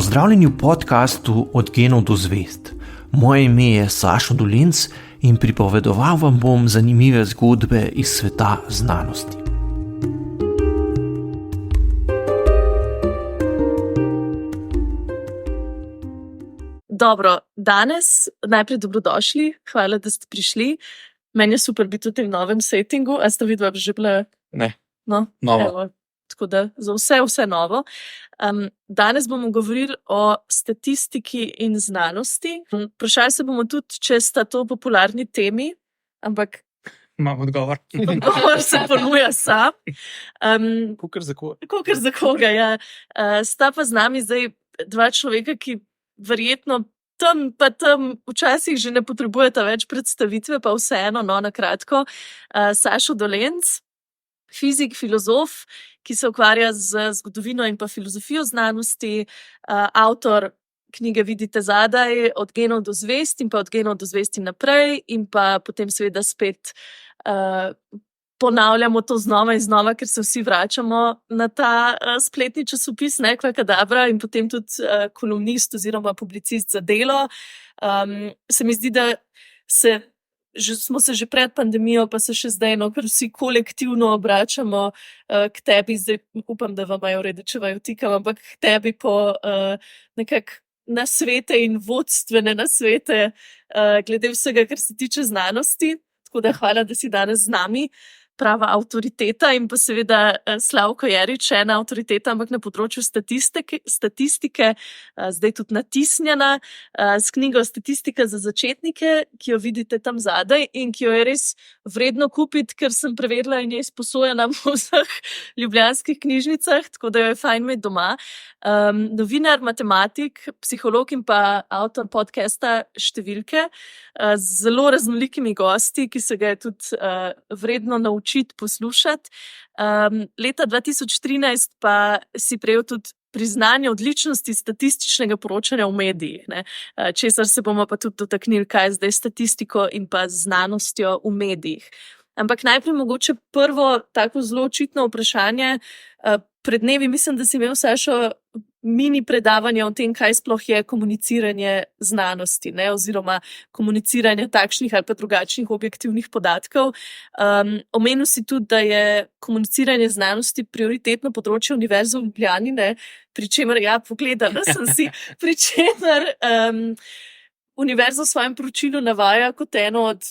Pozdravljeni v podkastu Od genov do zvest. Moje ime je Sašo Dolenc in pripovedoval vam bom zanimive zgodbe iz sveta znanosti. Dobro, danes najprej dobrodošli, hvala, da ste prišli. Meni je super biti v tem novem settingu. A ste vidva že bila? Ne, No, novo. evo, tako da za vse novo. Danes bomo govorili o statistiki in znanosti. Vprašali se bomo tudi, če sta to popularni temi, ampak Imam odgovor. odgovor se ponuja sam. Kukor za koga. Kakor za koga, ja. Sta pa z nami zdaj dva človeka, ki verjetno tam pa tam včasih že ne potrebujeta več predstavitve, pa vseeno, no, na kratko. Sašo Dolenc, fizik, filozof, ki se ukvarja z zgodovino in pa filozofijo znanosti, avtor knjige Vidite zadaj, Od genov do zvest in pa Od genov do zvesti naprej, in pa potem seveda spet ponavljamo to znova in znova, ker se vsi vračamo na ta spletni časopis, ne, Kvakadabra, in potem tudi kolumnist oziroma publicist za Delo. Se mi zdi, da smo se že pred pandemijo, pa se še zdaj, no, ker vsi kolektivno obračamo k tebi, zdaj upam, da vam imajo v redu, če vaju tikam, ampak k tebi po nekako nasvete in vodstvene nasvete glede vsega, kar se tiče znanosti. Tako da hvala, da si danes z nami, prava avtoriteta, in pa seveda Slavko Jerič, ena avtoriteta, ampak na področju statistike, zdaj tudi natisnjena, s knjigo Statistika za začetnike, ki jo vidite tam zadaj in ki jo je res vredno kupiti, ker sem preverila in je izposojena v vseh ljubljanskih knjižnicah, tako da jo je fajn imeti doma. Novinar, matematik, psiholog in pa avtor podcasta Številke, z zelo raznolikimi gosti, ki se ga je tudi vredno naučiti poslušati. Leta 2013 pa si prejel tudi priznanje odličnosti statističnega poročanja v medijih, ne, česar se bomo pa tudi dotaknili, kaj je zdaj statistiko in pa znanostjo v medijih. Ampak najprej mogoče prvo tako zelo očitno vprašanje. Pred dnevi mislim, da si imel, Sašo, mini predavanje o tem, kaj sploh je komuniciranje znanosti, ne, oziroma komuniciranje takšnih ali pa drugačnih objektivnih podatkov. Omenil si tudi, da je komuniciranje znanosti prioritetno področje Univerze v Ljubljani, ne, pri čemer, ja, pogledala sem si, pri čemer Univerza v svojem poročilu navaja kot eno od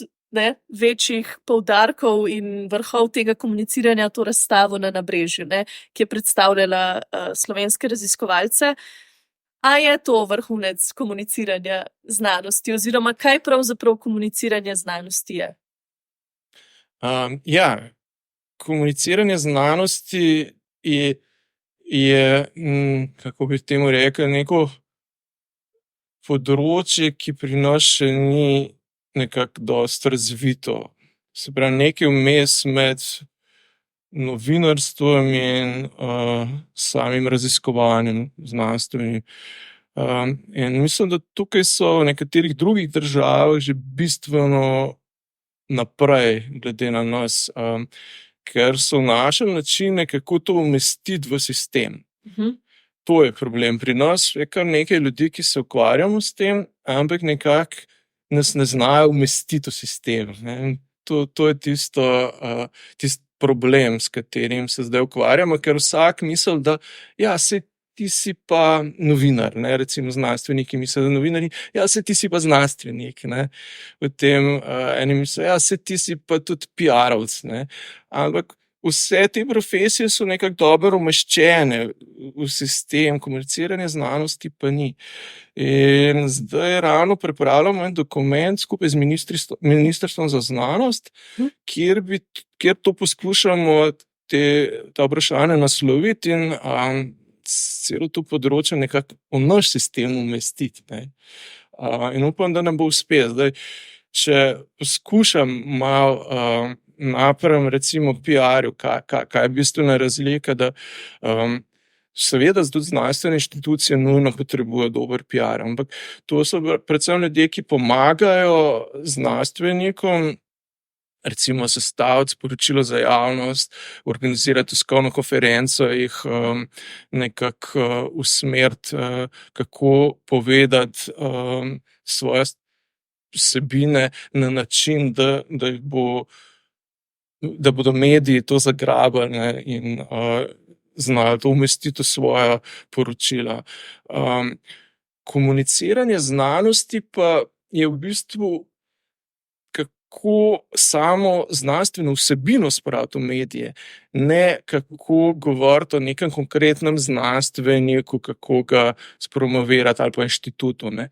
večjih poudarkov in vrhov tega komuniciranja to razstavo na Nabrežju, ne, ki je predstavljala slovenske raziskovalce. A je to vrhunec komuniciranja znanosti, oziroma kaj pravzaprav komuniciranje znanosti je? Ja, komuniciranje znanosti je kako bi temu rekel, neko področje, ki pri nas še ni nekako dosti razvito. Se pravi, nekaj vmes med novinarstvom in samim raziskovanjem znanstvenim. In mislim, da tukaj so v nekaterih drugih državah že bistveno naprej glede na nas, ker so našli načine, kako to umestiti v sistem. To je problem. Pri nas je kar nekaj ljudi, ki se ukvarjamo s tem, ampak nekako nas ne znajo umestiti v sistem, ne. To je tisti problem, s katerim se zdaj ukvarjamo, ker vsak misli, da ja, saj ti si pa novinar, ne, recimo znanstveniki mislijo, da novinarji, ja, saj ti si pa znanstvenik, ne. Potem eni mislijo, ja, saj ti si pa tudi PR-ovec, ne. Ampak vse te profesije so nekako dobro umeščene v sistem, komuniciranje znanosti pa ni. In zdaj ravno pripravljamo en dokument skupaj z Ministrstvom za znanost, kjer to poskušamo ta vprašanja nasloviti in celo to področje nekako v naš sistem umestiti, ne. In upam, da nam bo uspelo. Zdaj, če poskušam malo napram recimo PR-ju, kaj je bistvena razlika, da seveda tudi znanstvene inštitucije nujno potrebujejo dober PR, ampak to so predvsem ljudje, ki pomagajo znanstvenikom recimo sestaviti sporočilo za javnost, organizirati tiskovno konferenco, jih nekako usmeriti, kako povedati svoje vsebine na način, da bodo mediji to zagrabili, ne, in znali to umestiti v svoja poročila. Komuniciranje znanosti pa je v bistvu, kako samo znanstveno vsebino spraviti v medije, ne kako govoriti o nekem konkretnem znanstveniku, kako ga spromovirati ali pa inštitutu, ne.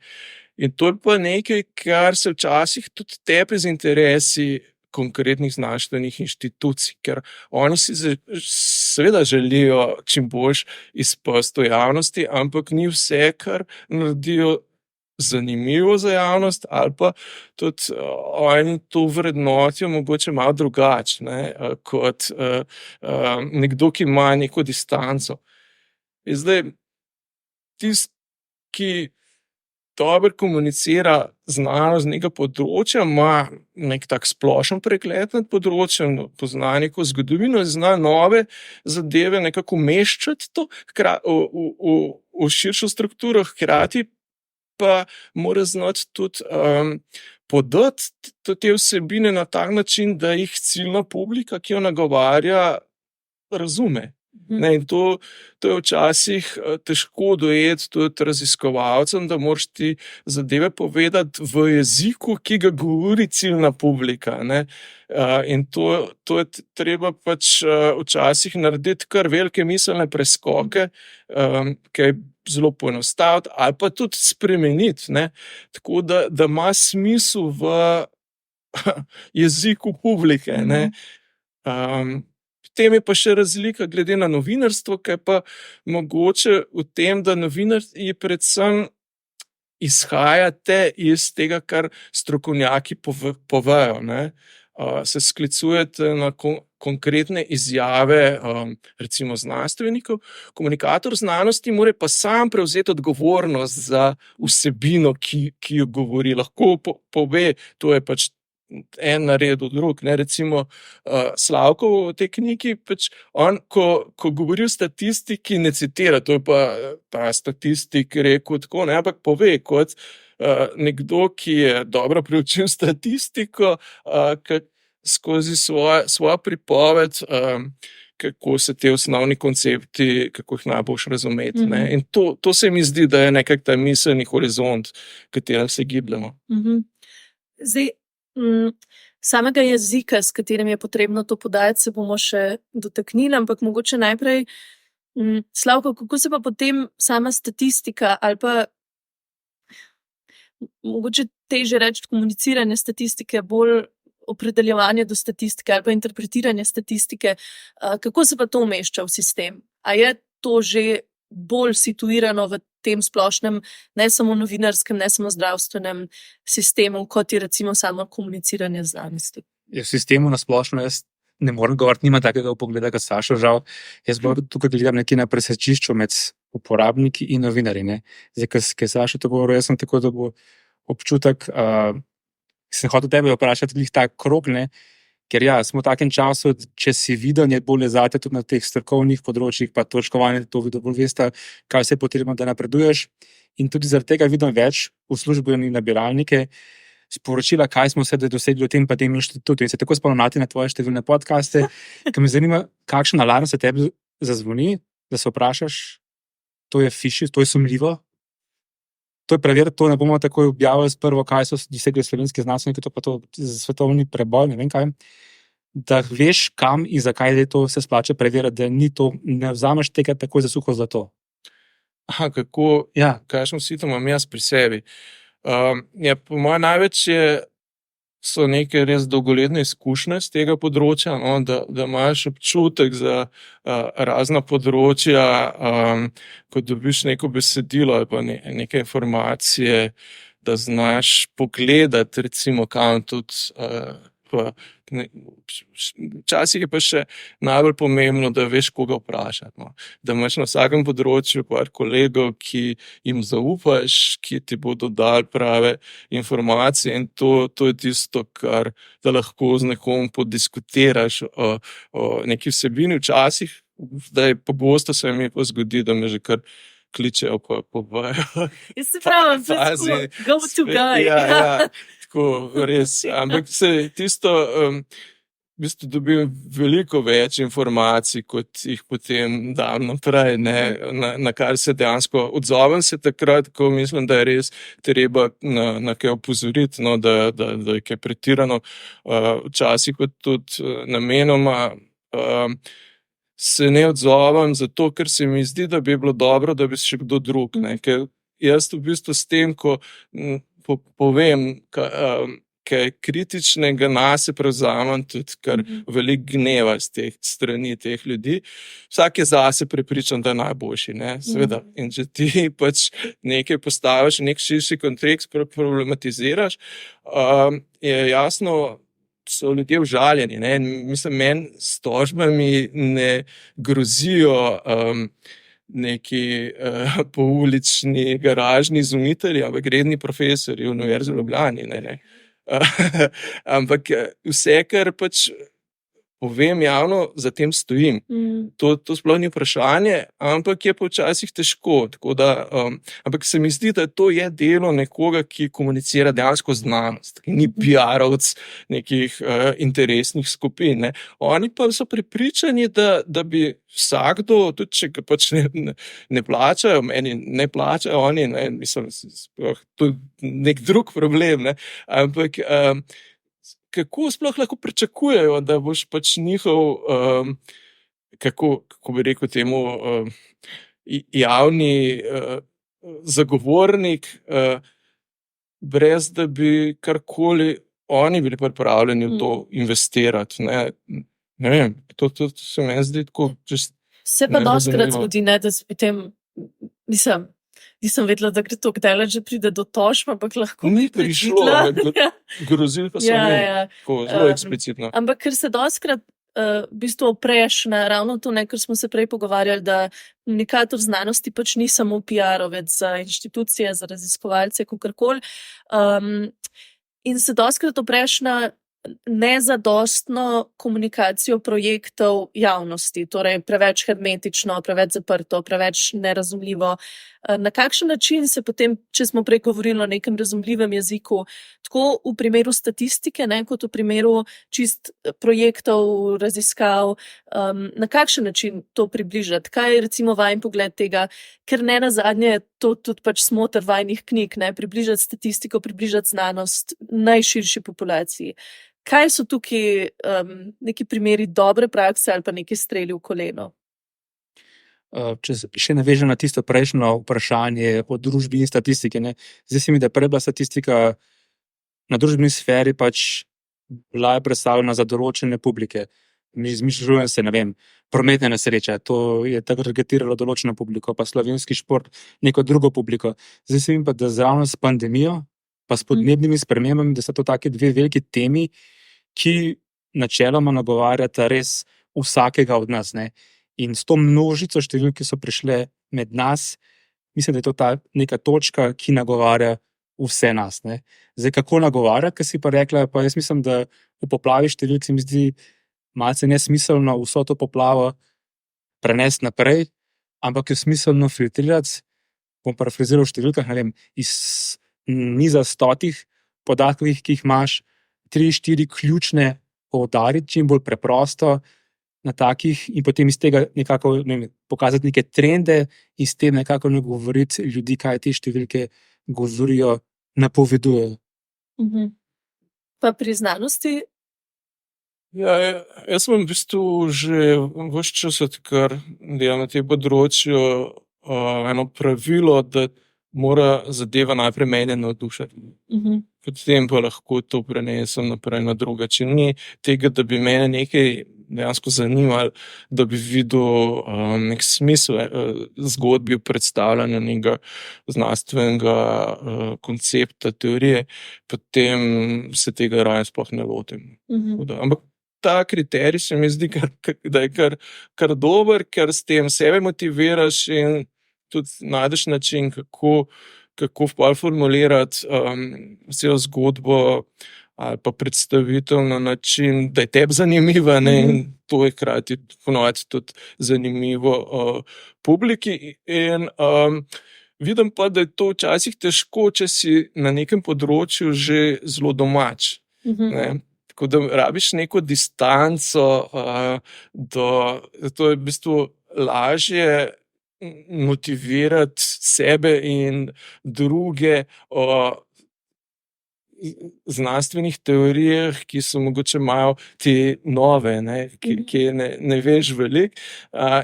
In to je pa nekaj, kar se včasih tudi tepe z interesi konkretnih znanstvenih inštitucij, ker oni si seveda želijo čim boljš izpasti v javnosti, ampak ni vse, kar naredijo, zanimivo za javnost, ali pa tudi oni to vrednotijo mogoče malo drugače, ne, kot nekdo, ki ima neko distanco. In zdaj, tisti, ki dobro komunicira znanost z nekega področja, ima nek tak splošen pregled nad področjem, pozna neko zgodovino, zna nove zadeve nekako umeščati to v širšo strukturo, hkrati pa mora znati tudi podati te vsebine na tak način, da jih ciljna publika, ki jo nagovarja, razume. Ne, in to je včasih težko dojeti tudi raziskovalcem, da moraš ti zadeve povedati v jeziku, ki ga govori ciljna publika, ne. In to je treba pač včasih narediti kar velike miselne preskoke, kaj zelo poenostaviti ali pa tudi spremeniti, ne. Tako da ima smisel v jeziku publike, ne. Potem je pa še razlika glede na novinarstvo, ki je pa mogoče v tem, da novinarji predvsem izhajate iz tega, kar strokovnjaki povejo, ne. Se sklicujete na konkretne izjave, recimo znanstvenikov. Komunikator znanosti mora pa sam prevzeti odgovornost za vsebino, ki jo govori. Lahko pove, to je pač en naredil drug, ne, recimo Slavko v tej knjigi, pač on, ko govori o statistiki, ne citira, to je pa ta statistik rekel tako, ne, ampak pove kot nekdo, ki je dobro preučil statistiko, skozi svojo pripoved, kako se te osnovni koncepti, kako jih najboljš razumeti, ne. In to se mi zdi, da je nekak ta miselni horizont, v katerem se gibljemo. Zdaj, samega jezika, s katerim je potrebno to podajati, se bomo še dotaknili, ampak mogoče najprej, Slavko, kako se pa potem sama statistika ali pa mogoče težje reči komuniciranje statistike, bolj opredeljevanje do statistike ali pa interpretiranje statistike, kako se pa to umešča v sistem? A je to že bolj situirano v tem splošnem, ne samo novinarskem, ne samo zdravstvenem sistemu, kot je recimo samo komuniciranje znanosti? V sistemu na splošno jaz ne morem govoriti, nima takega vpogleda, kot Sašo, žal. Jaz bolj tukaj gledam nekje na presečišču med uporabniki in novinarji, ne. Zdaj, ko je Sašo to govoril, jaz sem tako, da bo občutek, sem hotel tebe vprašati glih ta krog, ne, ker ja, smo v takem času, če si videl, bolje zate tudi na teh strokovnih področjih, pa točkovanje, to bolj veste, kaj vse je potrebno, da napreduješ. In tudi zaradi tega vidim več v službeni nabiralnike sporočila, kaj smo vse dosegli v tem pa tem inštitutu. In se tako spomnati na tvoje številne podcaste, ker me zanima, kakšen alarm se tebi zazvoni, da se vprašaš, to je fiši, to je sumljivo. To je preveriti, to ne bomo takoj objavili sprvo, kaj so dosegli slovenski znanstveniki, to pa to svetovni preboj, ne vem kaj. Da veš, kam in zakaj je to se splača preveriti, da ni to, ne vzameš tega takoj za suho zlato. Kako, Ja, kakšno sito imam jaz pri sebi? Po mojem največje so neke res dolgoletne izkušnje z tega področja, no, da imaš občutek za razna področja, ko dobiš neko besedilo ali pa neke informacije, da znaš pogledati, recimo, kam tudi Pa, včasih je pa še najbolj pomembno, da veš, koga vprašati. No. Da imaš na vsakem področju par kolegov, ki jim zaupaš, ki ti bodo dali prave informacije, in to je tisto, kar da lahko z nekom podiskutiraš o neki vsebini. Včasih, zdaj pogosto se mi pa zgodi, da me že kar kličejo pa povajajo. Jaz se pravim, Fazi, go to guy. Ja, tako res. Ampak se tisto, v bistvu dobim veliko več informacij, kot jih potem dam naprej, ne, na kar se dejansko odzovem se takrat, ko mislim, da je res treba na kaj opozoriti, no, da je kaj pretirano. Včasih pa tudi namenoma se ne odzovem zato, ker se mi zdi, da bi bilo dobro, da bi še kdo drug. Ne? Ker jaz v bistvu s tem, ko povem, kaj kritičnega nase prevzamem, tudi kar veliko gneva z teh strani teh ljudi, vsak je zase prepričan, da je najboljši. Ne? Seveda. In če ti pač nekaj postaviš, nek širši kontekst problematiziraš, je jasno, so ljudje užaljeni. Ne? Mislim, meni s tožbami ne grozijo neki poulični garažni izumitelji, ampak redni profesori v Univerzi v Ljubljani. Ne? Ampak vse, kar pač povem javno, za tem stojim. To sploh ni vprašanje, ampak je pa včasih težko. Tako da, ampak se mi zdi, da to je delo nekoga, ki komunicira dejansko znanost, ki ni PR-ovc nekih interesnih skupin. Ne. Oni pa so prepričani, da bi vsakdo, tudi če ga pač ne plačajo, meni ne plačajo, oni, ne, mislim, to je nek drug problem, ne. Ampak kako sploh lahko pričakujejo, da boš pač njihov, kako bi rekel temu, javni zagovornik, brez da bi karkoli oni bili pripravljeni v to investirati. Ne vem, to se meni zdi tako. Se pa dostikrat zgodi, ne, da s tem, nisem vedela, da gre to kdaj, že pride do tožb, ampak lahko ni prišlo, grozili pa so zelo eksplicitno. Ampak ker se dostikrat v bistvu opreš na ravno to, ne, ker smo se prej pogovarjali, da komunikator znanosti pač ni samo PR-ovec za inštitucije, za raziskovalce, kakorkoli. In se dostikrat opreš na nezadostno komunikacijo projektov javnosti, torej preveč hermetično, preveč zaprto, preveč nerazumljivo. Na kakšen način se potem, če smo prej govorili o nekem razumljivem jeziku, tako v primeru statistike, ne, kot v primeru čist projektov, raziskav, na kakšen način to približati? Kaj je recimo vajen pogled tega, ker ne nazadnje je to tudi pač smoter vajnih knjig, ne, približati statistiko, približati znanost najširši populaciji. Kaj so tukaj neki primeri dobre prakse ali pa neki streli v koleno? Če se še navežem na tisto prejšnjo vprašanje o družbi in statistike. Ne. Zdaj se mi, da prej bila statistika na družbeni sferi pač bila je predstavljena za določene publike. Izmišljujem se, ne vem, prometne nesreče, to je takrat targetiralo določeno publiko, pa slovenski šport neko drugo publiko. Zdaj se mi pa, da zravno s pandemijo pa s podnebnimi spremembami, da so to take dve veliki temi, ki načeloma nagovarjata res vsakega od nas. Ne. In s to množico številk, ki so prišle med nas, mislim, da je to ta neka točka, ki nagovarja vse nas. Ne. Zdaj, kako nagovarja, kar si pa rekla, pa jaz mislim, da v poplavi številk se mi zdi malce nesmiselno vso to poplavo prenesti naprej, ampak je smiselno filtrirati, bom parafraziral v številkah, ne vem, iz niza 100 podatkov, ki jih imaš, 3-4 ključne poudariti čim bolj preprosto na takih in potem iz tega nekako, ne vem, pokazati neke trende in s tem nekako nagovoriti ljudi, kaj te številke govorijo, napovedujejo. Pa pri znanosti? Ja, jaz sem v bistvu že ves čas, odkar delam na tem področju, eno pravilo, da mora zadeva najprej mene navdušiti. potem pa lahko to prenesem naprej na druga. Če ni tega, da bi mene nekaj dejansko zanimalo, da bi videl nek smisel zgodbi v predstavljanju nekega znanstvenega koncepta, teorije, potem se tega raje sploh ne lotim. Ampak ta kriterij se mi zdi, da je kar dober, ker s tem sebe motiviraš in tudi najdeš način, kako formulirati vse zgodbo ali pa predstavitev na način, da je tebi zanimiva, ne, in to je hkrati ponovadi tudi zanimivo publiki. In vidim pa, da je to včasih težko, če si na nekem področju že zelo domač. Ne. Tako da rabiš neko distanco, zato je v bistvu lažje motivirati sebe in druge o znanstvenih teorijah, ki so mogoče malo te nove, ne, ki ne veš veliko,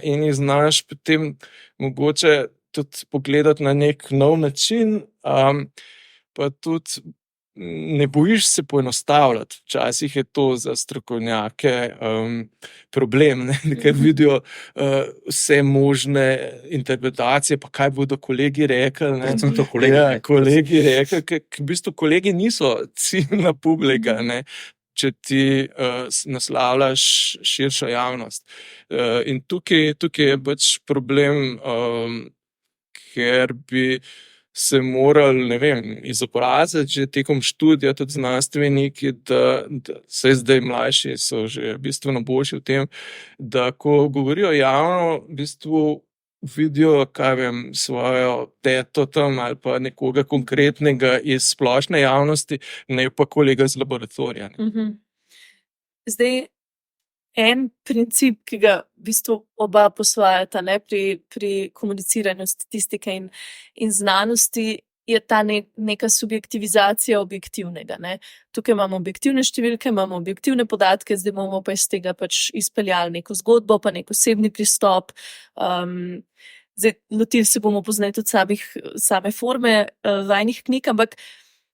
in jih znaš potem mogoče tudi pogledati na nek nov način, pa tudi ne bojiš se poenostavljati. Včasih je to za strokovnjake problem, ne, ker vidijo vse možne interpretacije, pa kaj bodo kolegi rekli. Predvsem to kolegi. Ja, kolegi rekli, ker v bistvu kolegi niso ciljna publika, ne, če ti naslavljaš širšo javnost. In tukaj je pač problem, ker bi se morali, ne vem, izobraziti že tekom študija tudi znanstveniki, da saj zdaj mlajši so že bistveno boljši v tem, da ko govorijo javno, v bistvu vidijo, kaj vem, svojo teto tam ali pa nekoga konkretnega iz splošne javnosti, ne pa kolega iz laboratorija. Zdaj, en princip, ki ga v bistvu oba posvajata, ne, pri komuniciranju statistike in znanosti, je ta neka subjektivizacija objektivnega. Ne. Tukaj imamo objektivne številke, imamo objektivne podatke, zdaj bomo pa iz tega pač izpeljali neko zgodbo, pa nek osebni pristop. Zdaj, lotili se bomo poznati tudi same forme vajnih knjig, ampak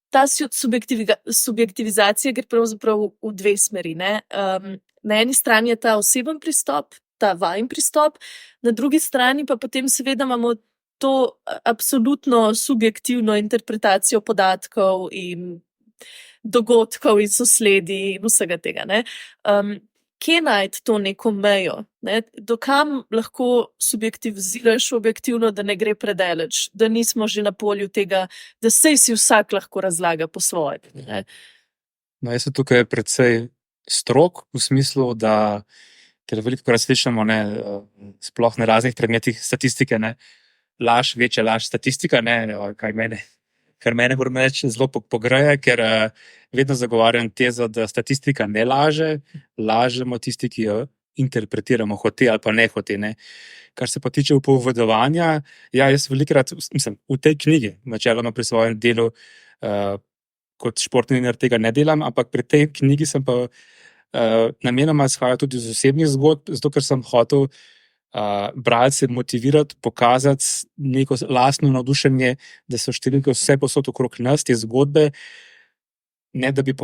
ta subjektivizacija gre pravzaprav v dve smeri, ne. Na eni strani je ta oseben pristop, ta vajin pristop, na drugi strani pa potem seveda imamo to absolutno subjektivno interpretacijo podatkov in dogodkov in sosledij in vsega tega, ne. Kje najti to neko mejo, ne? Dokam lahko subjektiviziraš objektivno, da ne gre predaleč, da nismo že na polju tega, da saj si vsak lahko razlaga po svoje. Ne? No, jaz sem tukaj precej strog v smislu, da, ker velikokrat slišimo, ne, sploh na raznih predmetih statistike, ne, laž, večja laž, statistika, ne, kar mene moram reči zelo pogreje, ker vedno zagovarjam tezo, da statistika ne laže, lažemo tisti, ki jo interpretiramo hote ali pa ne hote. Ne. Kar se pa tiče upovedovanja, ja, jaz velikokrat, v tej knjigi, načeloma pri svojem delu, kot športni novinar tega ne delam, ampak pri tej knjigi sem pa namenoma izhajal tudi iz osebnih zgodb, zato ker sem hotel bralce motivirati, pokazati neko lastno navdušenje, da so številke vse povsod okrog nas, te zgodbe, ne da bi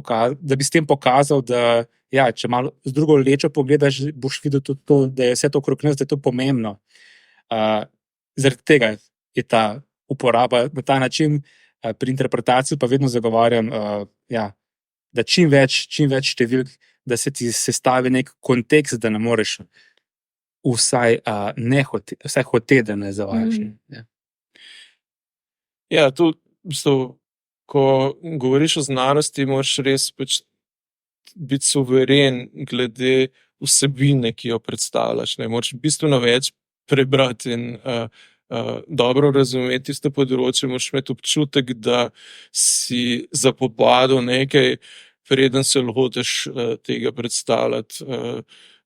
s tem pokazal, da ja, če malo z drugo lečo pogledaš, boš videl tudi to, da je vse to okrog nas, da je to pomembno. Zaradi tega je ta uporaba na ta način. Pri interpretaciji pa vedno zagovarjam, da čim več številk, da se ti sestavi nek kontekst, da ne moreš vsaj hote, da ne zavajaš. Ja, tu v bistvu, ko govoriš o znanosti, moraš res pač biti suveren glede vsebine, ki jo predstavljaš. Ne? Moraš bistveno več prebrati in dobro razumeti tisto področje, moraš imeti občutek, da si zapopadel nekaj, preden se lotiš tega predstavljati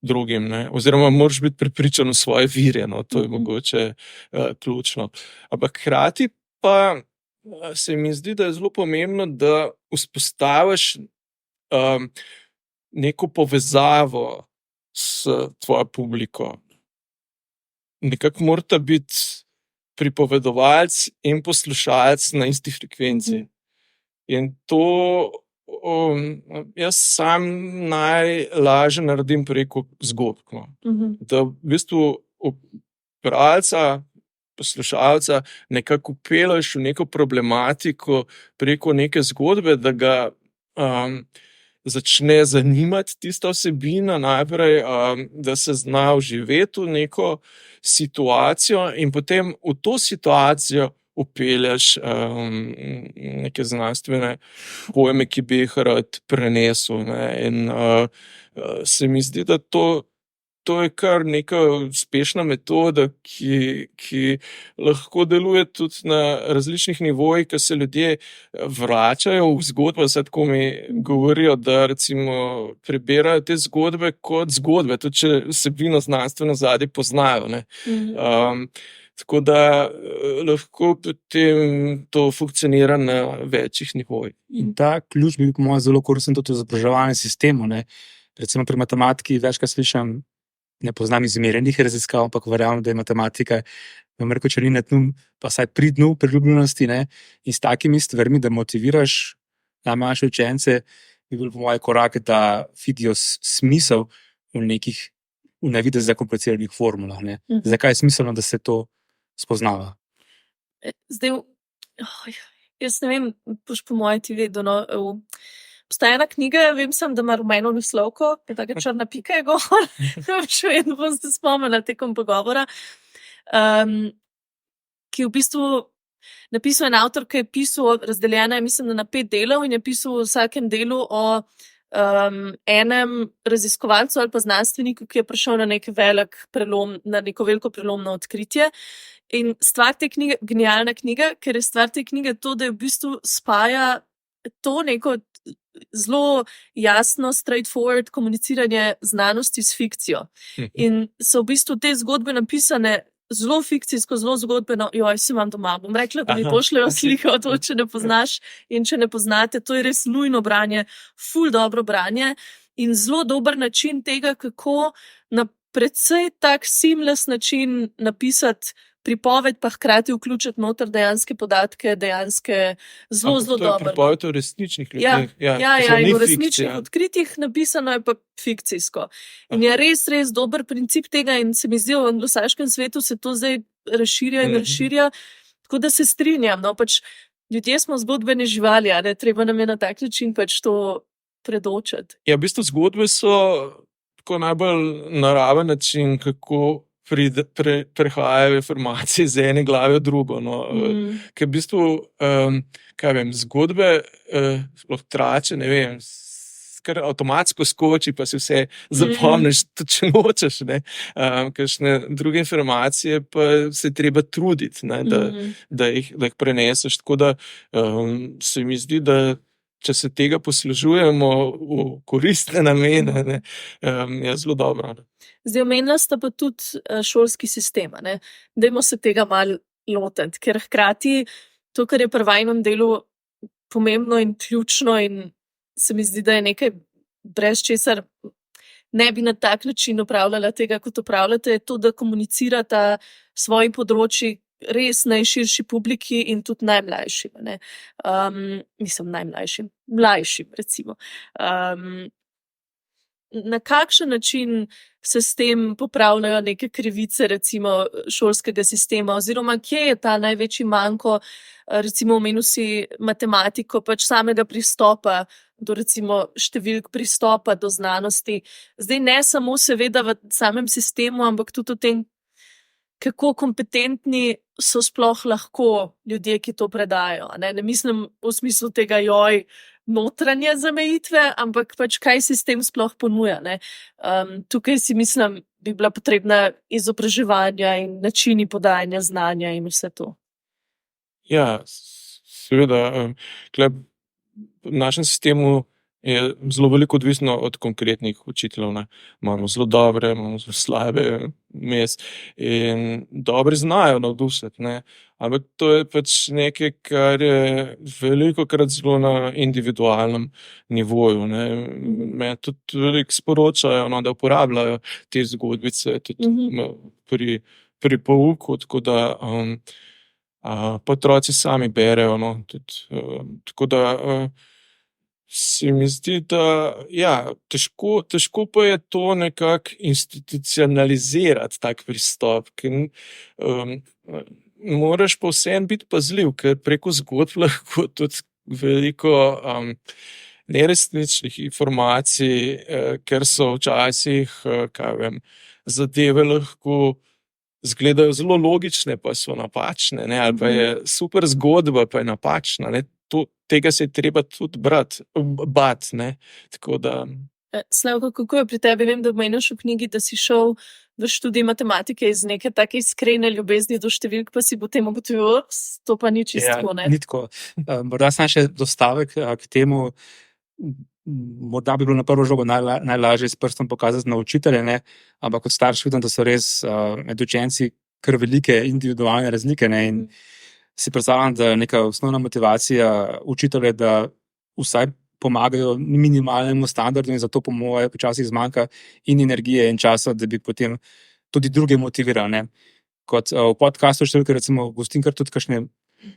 drugim. Ne? Oziroma moraš biti prepričan v svoje vire, no? To je mogoče ključno. Ampak hkrati pa se mi zdi, da je zelo pomembno, da vzpostaviš neko povezavo s tvojo publiko. Nekako morata biti pripovedovalec in poslušalec na isti frekvenci. In to jaz sam najlažje naredim preko zgodb. No. Da v bistvu bralca, poslušalca nekako vpelješ v neko problematiko preko neke zgodbe, da ga začne zanimati tista vsebina najprej, da se zna vživeti v neko situacijo in potem v to situacijo vpelješ neke znanstvene pojme, ki bi jih rad prenesel. Ne? In se mi zdi, da to je kar neka uspešna metoda, ki lahko deluje tudi na različnih nivojih, ker se ljudje vračajo v zgodbo, tako mi govorijo, da recimo prebirajo te zgodbe kot zgodbe, tudi če vsebino znanstveno zadje poznajo. Ne. Tako da lahko potem to funkcionira na večjih nivojih. In ta ključ bi bil po mojem zelo koristen tudi v izobraževalnem sistemu. Ne. Recimo pri matematiki večkrat slišim, ne poznam izmerjenih raziskav, ampak verjamem, da je matematika, če ni na dnu, pa vsaj pri dnu priljubljenosti. Ne? In s takimi stvarmi, da motiviraš najmlajše učence, bi bil po moje korak, da vidijo smisel v nekih v navidez zakompliciranih formulah. Ne? Zakaj je smiselno, da se to spoznava? Zdaj, jaz ne vem, boš po moje ti vedel, no, obstaja ena knjiga, vem sem, da ima rumeno naslovko, tako črna pika je gor, še vedno bom se spomnila tekom pogovora, ki v bistvu napisal en avtor, ki je pisal, razdeljena je, mislim, da na 5 delov in je pisal v vsakem delu o enem raziskovalcu ali pa znanstveniku, ki je prišel na nek velik prelom, na neko veliko prelomno odkritje. In stvar te knjige, genialna knjiga, ker je stvar te knjige to, da je v bistvu spaja to neko zelo jasno, straightforward komuniciranje znanosti s fikcijo. In so v bistvu te zgodbe napisane zelo fikcijsko, zelo zgodbeno. Se imam doma, bom rekla, da mi pošljajo slike o to, če ne poznaš in če ne poznate. To je res nujno branje, ful dobro branje in zelo dober način tega, kako na precej tak seamless način napisati pripoved, pa hkrati vključiti noter dejanske podatke, dejanske zelo dobro. To je pripoved o resničnih ljudeh. Ja, in o resničnih odkritjih napisano je pa fikcijsko. In je res, res dober princip tega in se mi zdi, v anglosaškem svetu se to zdaj razširja, tako da se strinjam. No, pač ljudje smo zgodbene živali, a ne, treba nam je na tak način pač to predočiti. Ja, v bistvu zgodbe so tako najbolj naraven način, kako prehajajo informacije iz ene glave v drugo. No. Ker v bistvu, zgodbe sploh trače, ne vem, kar avtomatsko skoči, pa si vse zapomniš, tudi če nočeš. Kakšne druge informacije pa se treba truditi, ne, da jih preneseš. Tako da se mi zdi, da če se tega poslužujemo v koristne namene, je zelo dobro. Zdaj, omenila sta pa tudi šolski sistem. Dajmo se tega malo lotiti, ker hkrati to, kar je pri vajinem delu pomembno in ključno in se mi zdi, da je nekaj, brez česar ne bi na tak način upravljala tega, kot upravljate, je to, da komunicirata svoji področji res najširši publiki in tudi najmlajšim. Mlajšim, recimo. Na kakšen način se s tem popravljajo neke krivice, recimo, šolskega sistema, oziroma kje je ta največji manko, recimo omenil si matematiko, pač samega pristopa do recimo številk, pristopa do znanosti. Zdaj ne samo seveda v samem sistemu, ampak tudi v tem, kako kompetentni so sploh lahko ljudje, ki to predajo. Ne mislim v smislu tega notranje zamejitve, ampak pač kaj sistem sploh ponuja. Ne? Tukaj si mislim, bi bila potrebna izobraževanja in načini podajanja znanja in vse to. Ja, seveda. V našem sistemu je zelo veliko odvisno od konkretnih učiteljev. Ne. Imamo zelo dobre, imamo zelo slabe mes in dobri znajo navdušiti, ne. Ampak to je pač nekaj, kar je velikokrat zelo na individualnem nivoju. Ne. Me tudi veliko sporočajo, no, da uporabljajo te zgodbice tudi pri pouku, tako da Pa otroci sami berejo. No, tudi, tako da se mi zdi, da težko pa je to nekako institucionalizirati, tak pristop. Ker, moraš pa vseeno biti pazljiv, ker preko zgodb lahko tudi veliko neresničnih informacij, ker so včasih, kaj vem, zadeve lahko izgledajo zelo logične, pa so napačne, ne? Ali pa je super zgodba, pa je napačna. Ne? Tega se je treba tudi bati. Ne? Tako da. Slavko, kako je pri tebi? Vem, da omenjaš v knjigi, da si šel v študij matematike iz neke take iskrene ljubezni do številk, pa si potem ugotovil, to pa ni čisto tako, ne? Ni tako. Morda sem še dostavek k temu, morda bi bilo na prvo žogo najlažje s prstom pokazati na učitelje, ne? Ampak kot starš vidim, da so res med učenci kar velike individualne razlike, ne? In si predstavljam, da je neka osnovna motivacija učitelja, da vsaj pomagajo minimalnemu standardu, in zato po moje počasih zmanjka in energije in časa, da bi potem tudi druge motivirali. Ne? Kot v podcastu številke recimo gostim kar tudi kakšne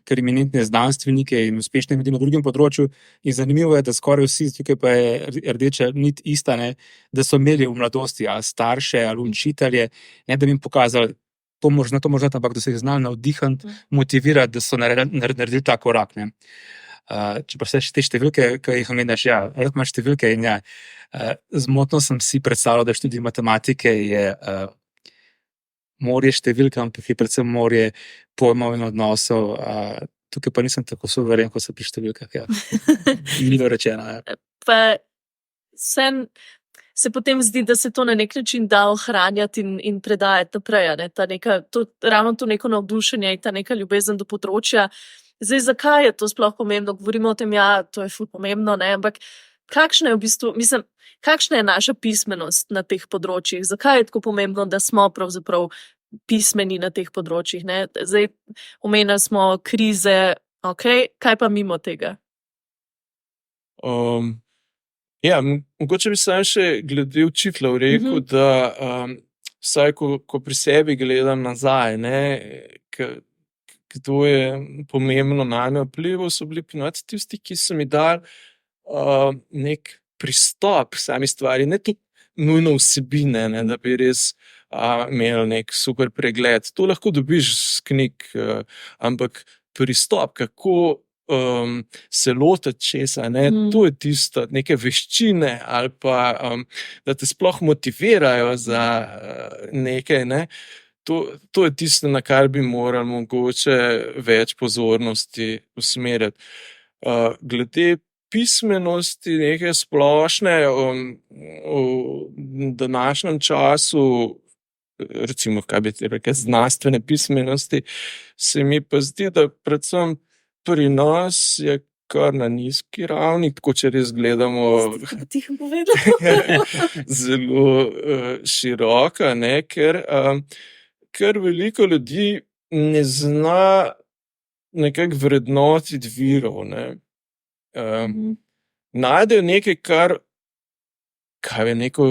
kar eminentne znanstvenike in uspešne ljudi na drugem področju, in zanimivo je, da skoraj vsi, tukaj pa je rdeča nit ista, ne, da so imeli v mladosti ali starše ali učitelje, ne da bi jim pokazali to možno, ampak da so jih znali navdihati, motivirati, da so naredili ta korak. Ne. Če pa vse te številke, ki jih omenjaš, imaš številke in zmotno sem si predstavljal, da študij matematike je morje številk, ampak je predvsem morje pojmov in odnosov. Tukaj pa nisem tako suveren, kot so pri številkah. Milo rečeno. Pa se potem zdi, da se to na nek način da ohranjati in predajati naprej. Ravno to neko navdušenje in ta neka ljubezen do področja. Zdaj, zakaj je to sploh pomembno? Govorimo o tem, to je ful pomembno, ne? Ampak kakšna je naša pismenost na teh področjih? Zakaj je tako pomembno, da smo pravzaprav pismeni na teh področjih? Ne? Zdaj, omenili smo krize, kaj pa mimo tega? Mogoče bi sam še glede učiteljev rekel, da vsaj ko pri sebi gledam nazaj, ne, kdo je pomembno name vplival, so bili tisti, ki so mi dali nek pristop k sami stvari, ne tudi nujno vsebine, ne, da bi res imel nek super pregled. To lahko dobiš z knjig, ampak pristop, kako se lotiti česa, ne, to je tisto, neke veščine ali pa, da te sploh motivirajo za nekaj, ne. To je tisto, na kar bi morali mogoče več pozornosti usmeriti. Glede pismenosti neke splošne v današnjem času, recimo, kaj bi rekel, znanstvene pismenosti, se mi pa zdi, da predvsem pri nas je kar na nizki ravni, tako če res gledamo zelo široka, ne, ker veliko ljudi ne zna nekako vrednotiti virov. Ne. Najdejo nekaj, kaj je neko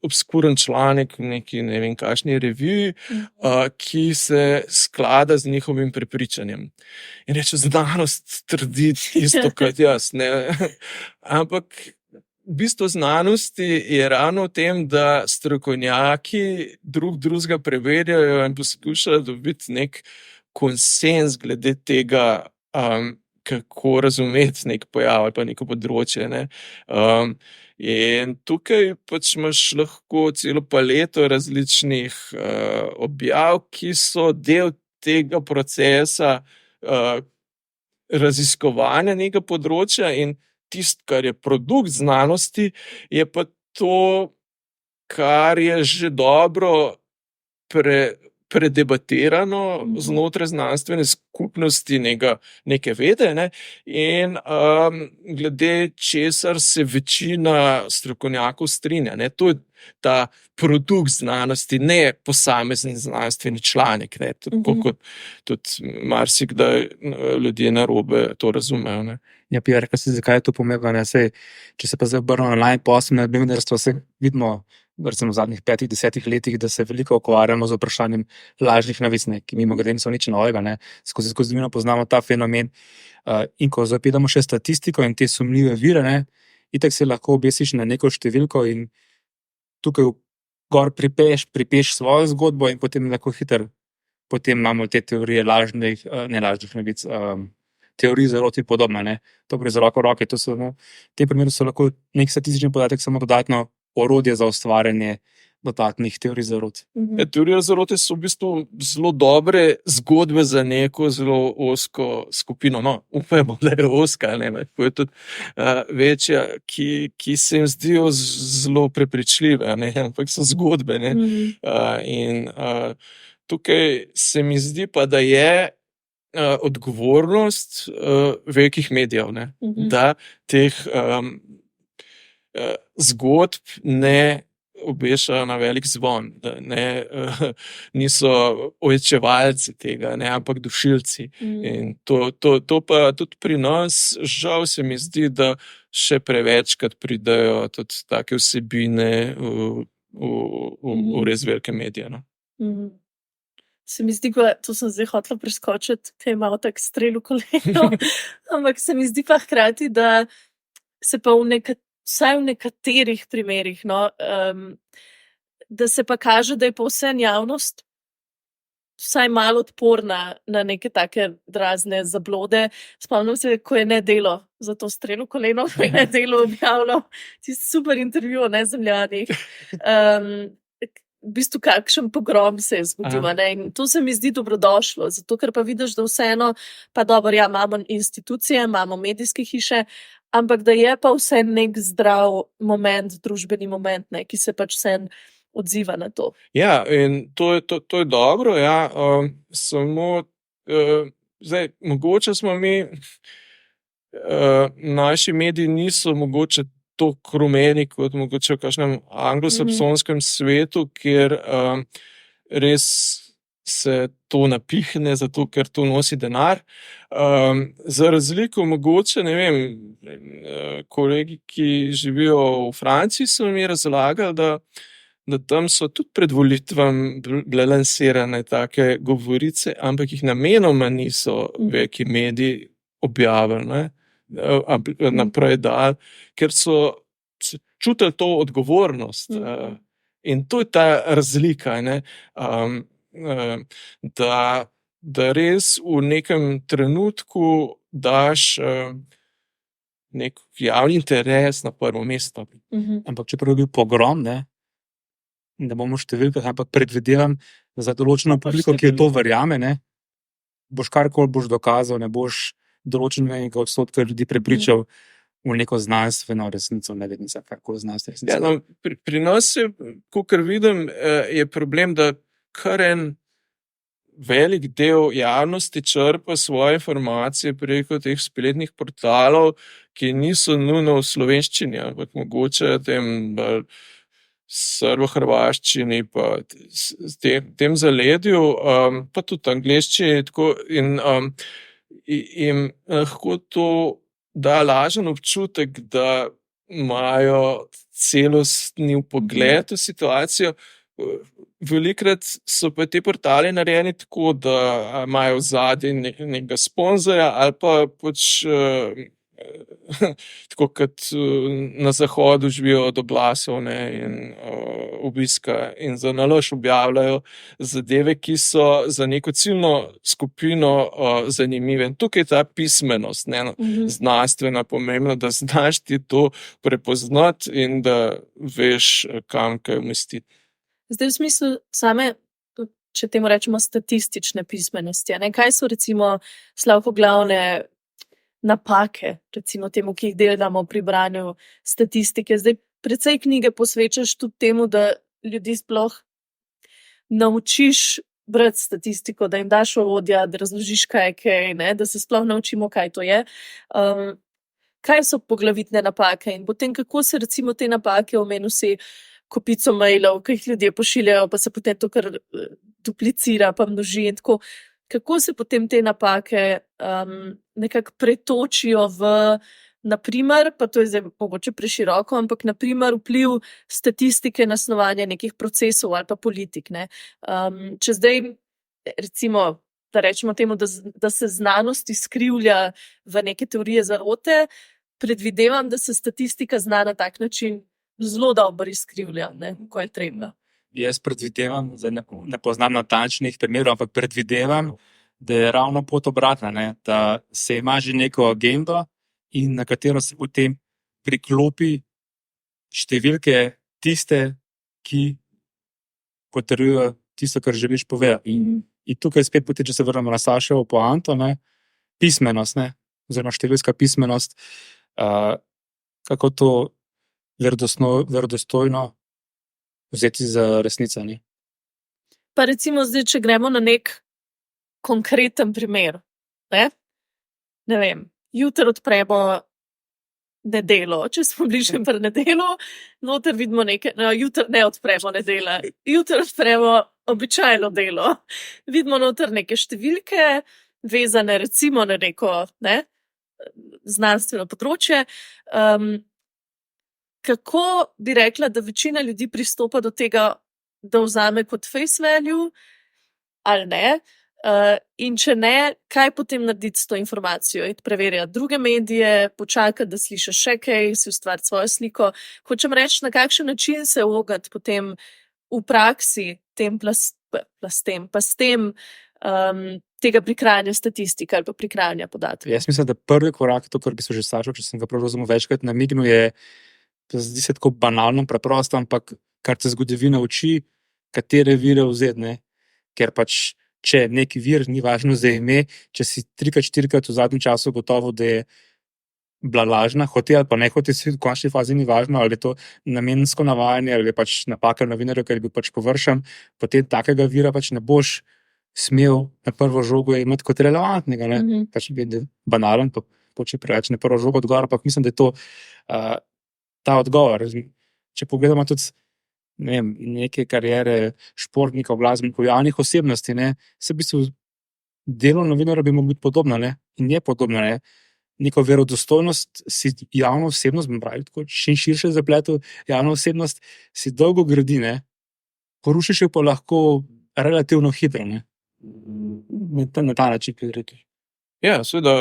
obskuren članek v neki ne vem kakšni reviji, ki se sklada z njihovim prepričanjem. In reče, znanost trdi isto kot jaz. Ne. Ampak bistvo znanosti je ravno v tem, da strokovnjaki drugega preverjajo in poskušajo dobiti nek konsens glede tega, kako razumeti nek pojav ali pa neko področje. Ne. In tukaj pač imaš lahko celo paleto različnih objav, ki so del tega procesa raziskovanja nekega področja, in tisto, kar je produkt znanosti, je pa to, kar je že dobro predebatirano znotraj znanstvene skupnosti neke vede, ne? In glede česar se večina strokovnjakov strinja. Ne? To je ta produkt znanosti, ne posamezni znanstveni članek. Ne? Tako kot tudi marsikdaj ljudje narobe to razumejo. Ne? Ja, Pija, rekla si, zakaj je to pomembno. Če se pa zdaj obrnemo online, posebno na novinarstvo, se vidimo recimo v zadnjih 5-10 letih, da se veliko ukvarjamo z vprašanjem lažnih novic, ne, ki mimogrede niso nič novega, ne. Skozi zgodovino poznamo ta fenomen. In ko zapitamo še statistiko in te sumljive vire, ne, itak se lahko obesiš na neko številko in tukaj gor pripeš svojo zgodbo in potem lahko hitro, potem imamo te teorije lažnih, ne lažnih novic, teorij zarot in podobno, ne. To gre z roko v roke, to so, no, v tem primeru so lahko nek statistični podatek samo dodatno orodje za ustvarjanje dodatnih teorij zarot. Teorije zarote so v bistvu zelo dobre zgodbe za neko zelo ozko skupino. No, upajmo, da je ozka, ne, lahko je tudi večja, ki se jim zdijo zelo prepričljive, ne, ampak so zgodbe. Ne. In tukaj se mi zdi pa, da je odgovornost velikih medijev, ne, da teh zgodb ne obešajo na velik zvon, da niso ojačevalci tega, ne, ampak dušilci. In to pa tudi pri nas, žal se mi zdi, da še prevečkrat pridejo tudi take vsebine v res velike medije. No. Se mi zdi, to sem zdaj hotela preskočiti, kaj je malo tak strel v koleno, ampak se mi zdi pa hkrati, da se pa vsaj v nekaterih primerih, no, da se pa kaže, da je pa vse javnost vsaj malo odporna na neke take razne zablode. Spomnim se, ko je Nedelo za to strel v koleno, ko je Nedelo objavljal tisti super intervju o Nezemljanih. V bistvu kakšen pogrom se je zgodil, ne? In to se mi zdi dobrodošlo, zato ker pa vidiš, da vseeno, pa dobro, ja, imamo institucije, imamo medijske hiše, ampak da je pa vse nek zdrav moment, družbeni moment, ne, ki se pač vsem odziva na to. Ja, in to je dobro, ja, samo zdaj, mogoče smo mi, naši mediji niso mogoče toliko rumeni kot mogoče v kakšnem anglosaksonskem svetu, kjer res se to napihne, zato ker to nosi denar. Za razliko mogoče, ne vem, kolegi, ki živijo v Franciji, so mi razlagali, da tam so tudi pred volitvami bile lansirane take govorice, ampak jih namenoma niso veliki mediji objavili, ne, naprej dali, ker so čutili to odgovornost. In to je ta razlika, ne, da res v nekem trenutku daš nek javni interes na prvo mesto. Ampak čeprav je bil pogrom, ne bomo v številkah, ampak predvidevam, da za določeno publiko, ki je to verjame, ne, boš karkoli boš dokazal, ne boš določenega odstotka ljudi prepričal v neko znanstveno resnico, ne vem, karkoli znanstveno resnico. Ja, no, pri nas je, kakor vidim, je problem, da kar en velik del javnosti črpa svoje informacije preko teh spletnih portalov, ki niso nujno v slovenščini, ampak mogoče tem srbo-hrvaščini, pa tem zaledju, pa tudi angleščini, tako, in lahko to da lažen občutek, da imajo celostni vpogled v situacijo. Velikokrat so pa te portali narejeni tako, da imajo zadaj nekega sponzorja ali pa pač tako kot na zahodu živijo od oglasov, ne, in obiska in za nalož objavljajo zadeve, ki so za neko ciljno skupino zanimive. In tukaj je ta pismenost, ne, znanstvena, pomembna, da znaš ti to prepoznati in da veš, kam kaj umestiti. Zdaj v smislu same, če temu rečemo, statistične pismenosti, ne? Kaj so recimo, Slavko, glavne napake, recimo temu, ki jih delamo pri branju statistike? Zdaj precej knjige posvečaš tudi temu, da ljudi sploh naučiš brati statistiko, da jim daš orodja, da razložiš, kaj je kaj, ne? Da se sploh naučimo, kaj to je. Kaj so poglavitne napake in potem kako se recimo te napake, omenil si kopico mailov, ki jih ljudje pošiljajo, pa se potem to kar duplicira, pa množi in tako. Kako se potem te napake nekako pretočijo v naprimer, pa to je zdaj mogoče preširoko, ampak naprimer vpliv statistike na snovanje nekih procesov ali pa politik, ne. Če zdaj recimo, da rečemo temu, da se znanost izkrivlja v neke teorije zarote, predvidevam, da se statistika zna na tak način zelo dobro izkrivlja, ne, ko je treba. Jaz predvidevam, zdaj ne poznam natančnih primerov, ampak predvidevam, da je ravno pot obratna, ne? Da se ima že neko agendo in na katero se potem priklopi številke tiste, ki potrjujejo tisto, kar želiš povedati. In tukaj spet potem, če se vrnemo na Sašovo poanto, ne? Pismenost, ne? Oziroma številska pismenost, kako to verodostojno vzeti za resnico. Ne? Pa recimo zdaj, če gremo na nek konkreten primer, ne vem, jutri odpremo Nedeljo, če smo bližje pri Nedelju, noter vidimo jutri ne odpremo Nedelja, jutri odpremo običajno Delo, vidimo noter neke številke, vezane recimo na neko znanstveno področje. Kako bi rekla, da večina ljudi pristopa do tega, da vzame kot face value ali ne? In če ne, kaj potem narediti s to informacijo? Iti preverjati druge medije, počakati, da slišiš še kaj, si ustvariti svojo sliko. Hočem reči, na kakšen način se ogati potem v praksi tem plastem, pa s tem tega prikrajanja statistike ali pa prikrajanja podatkov. Jaz mislim, da prvi korak, to, kar bi se že Sašo, če sem ga prav razumel, večkrat namignil, je, zdi se tako banalno, preprosto, ampak kar te zgodovina uči, katere vire vzeti, ne? Ker pač, če neki vir, ni važno za ime, če si 3-4 v zadnjem času gotovo, da je bila lažna, hote ali pa ne hote, v končni fazi ni važno, ali je to namensko navajanje, ali je pač napaka novinarja, ker je bil pač površen, potem takega vira pač ne boš smel na prvo žogo imeti kot relevantnega, ne? Pač bi banalen, pa če preveč na prvo žogo odgovor, ampak mislim, da je to ta odgovor. Če pogledamo tudi neke kariere športnikov, glasbenikov, javnih osebnosti, ne, se v bistvu delo novinarja bi moglo biti podobno, ne, in je podobno, ne. Neko verodostojnost si javno osebnost, bom pravil, tako širše zapletu, javno osebnost si dolgo gradi, ne, porušiš jo pa lahko relativno hitro, ne. Na ta način bi rekel. Ja, seveda,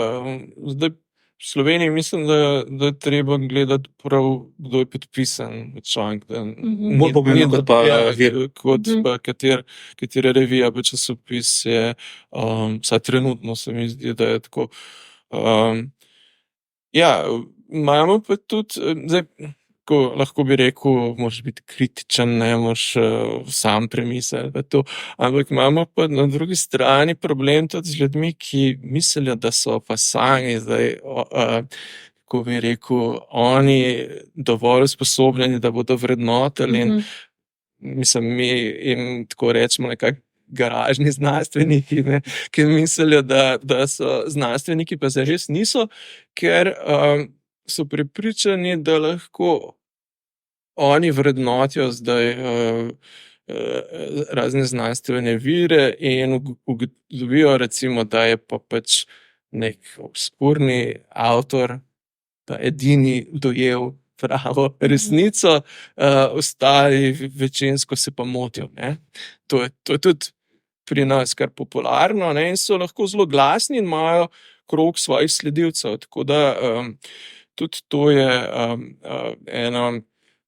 zdaj v Sloveniji mislim, da je treba gledati prav, kdo je podpisan v članek. Bolj pomembno kot pa vir. Kot pa katera revija pa časopis je, vsaj trenutno se mi zdi, da je tako. Imamo pa tudi, zdaj, ko lahko bi rekel, moraš biti kritičen, ne moraš sam premisliti to, ampak imamo pa na drugi strani problem tudi z ljudmi, ki mislijo, da so pa sami zdaj, ko bi rekel, oni dovolj sposobljeni, da bodo vrednotili in mislim, mi jim tako rečemo nekako garažni znanstveniki, ne, ki mislijo, da so znanstveniki, pa zares niso, ker so prepričani, da lahko oni vrednotijo zdaj razne znanstvene vire in ugotovijo recimo, da je pa pač nek obskurni avtor, da edini dojel pravo resnico, ostali večinsko se pa motijo, ne. To je tudi pri nas kar popularno, ne, in so lahko zelo glasni in imajo krog svojih sledilcev, tako da tudi to je eno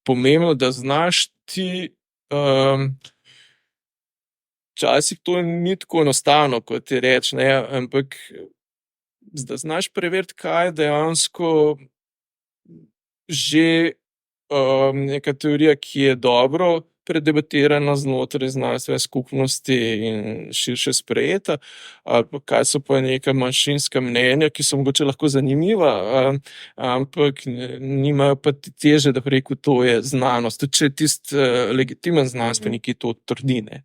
pomembno, da znaš ti, včasih to ni tako enostavno, kot ti reči, ne, ampak da znaš preveriti, kaj dejansko že neka teorija, ki je dobro predebatirana znotraj znanstvene skupnosti in širše sprejeta, ali pa kaj so pa neka manjšinska mnenja, ki so mogoče lahko zanimiva, ampak nimajo pa teže, da bi rekel, to je znanost. Tudi če je tisti legitimen znanstvenik, ki to trdi, ne.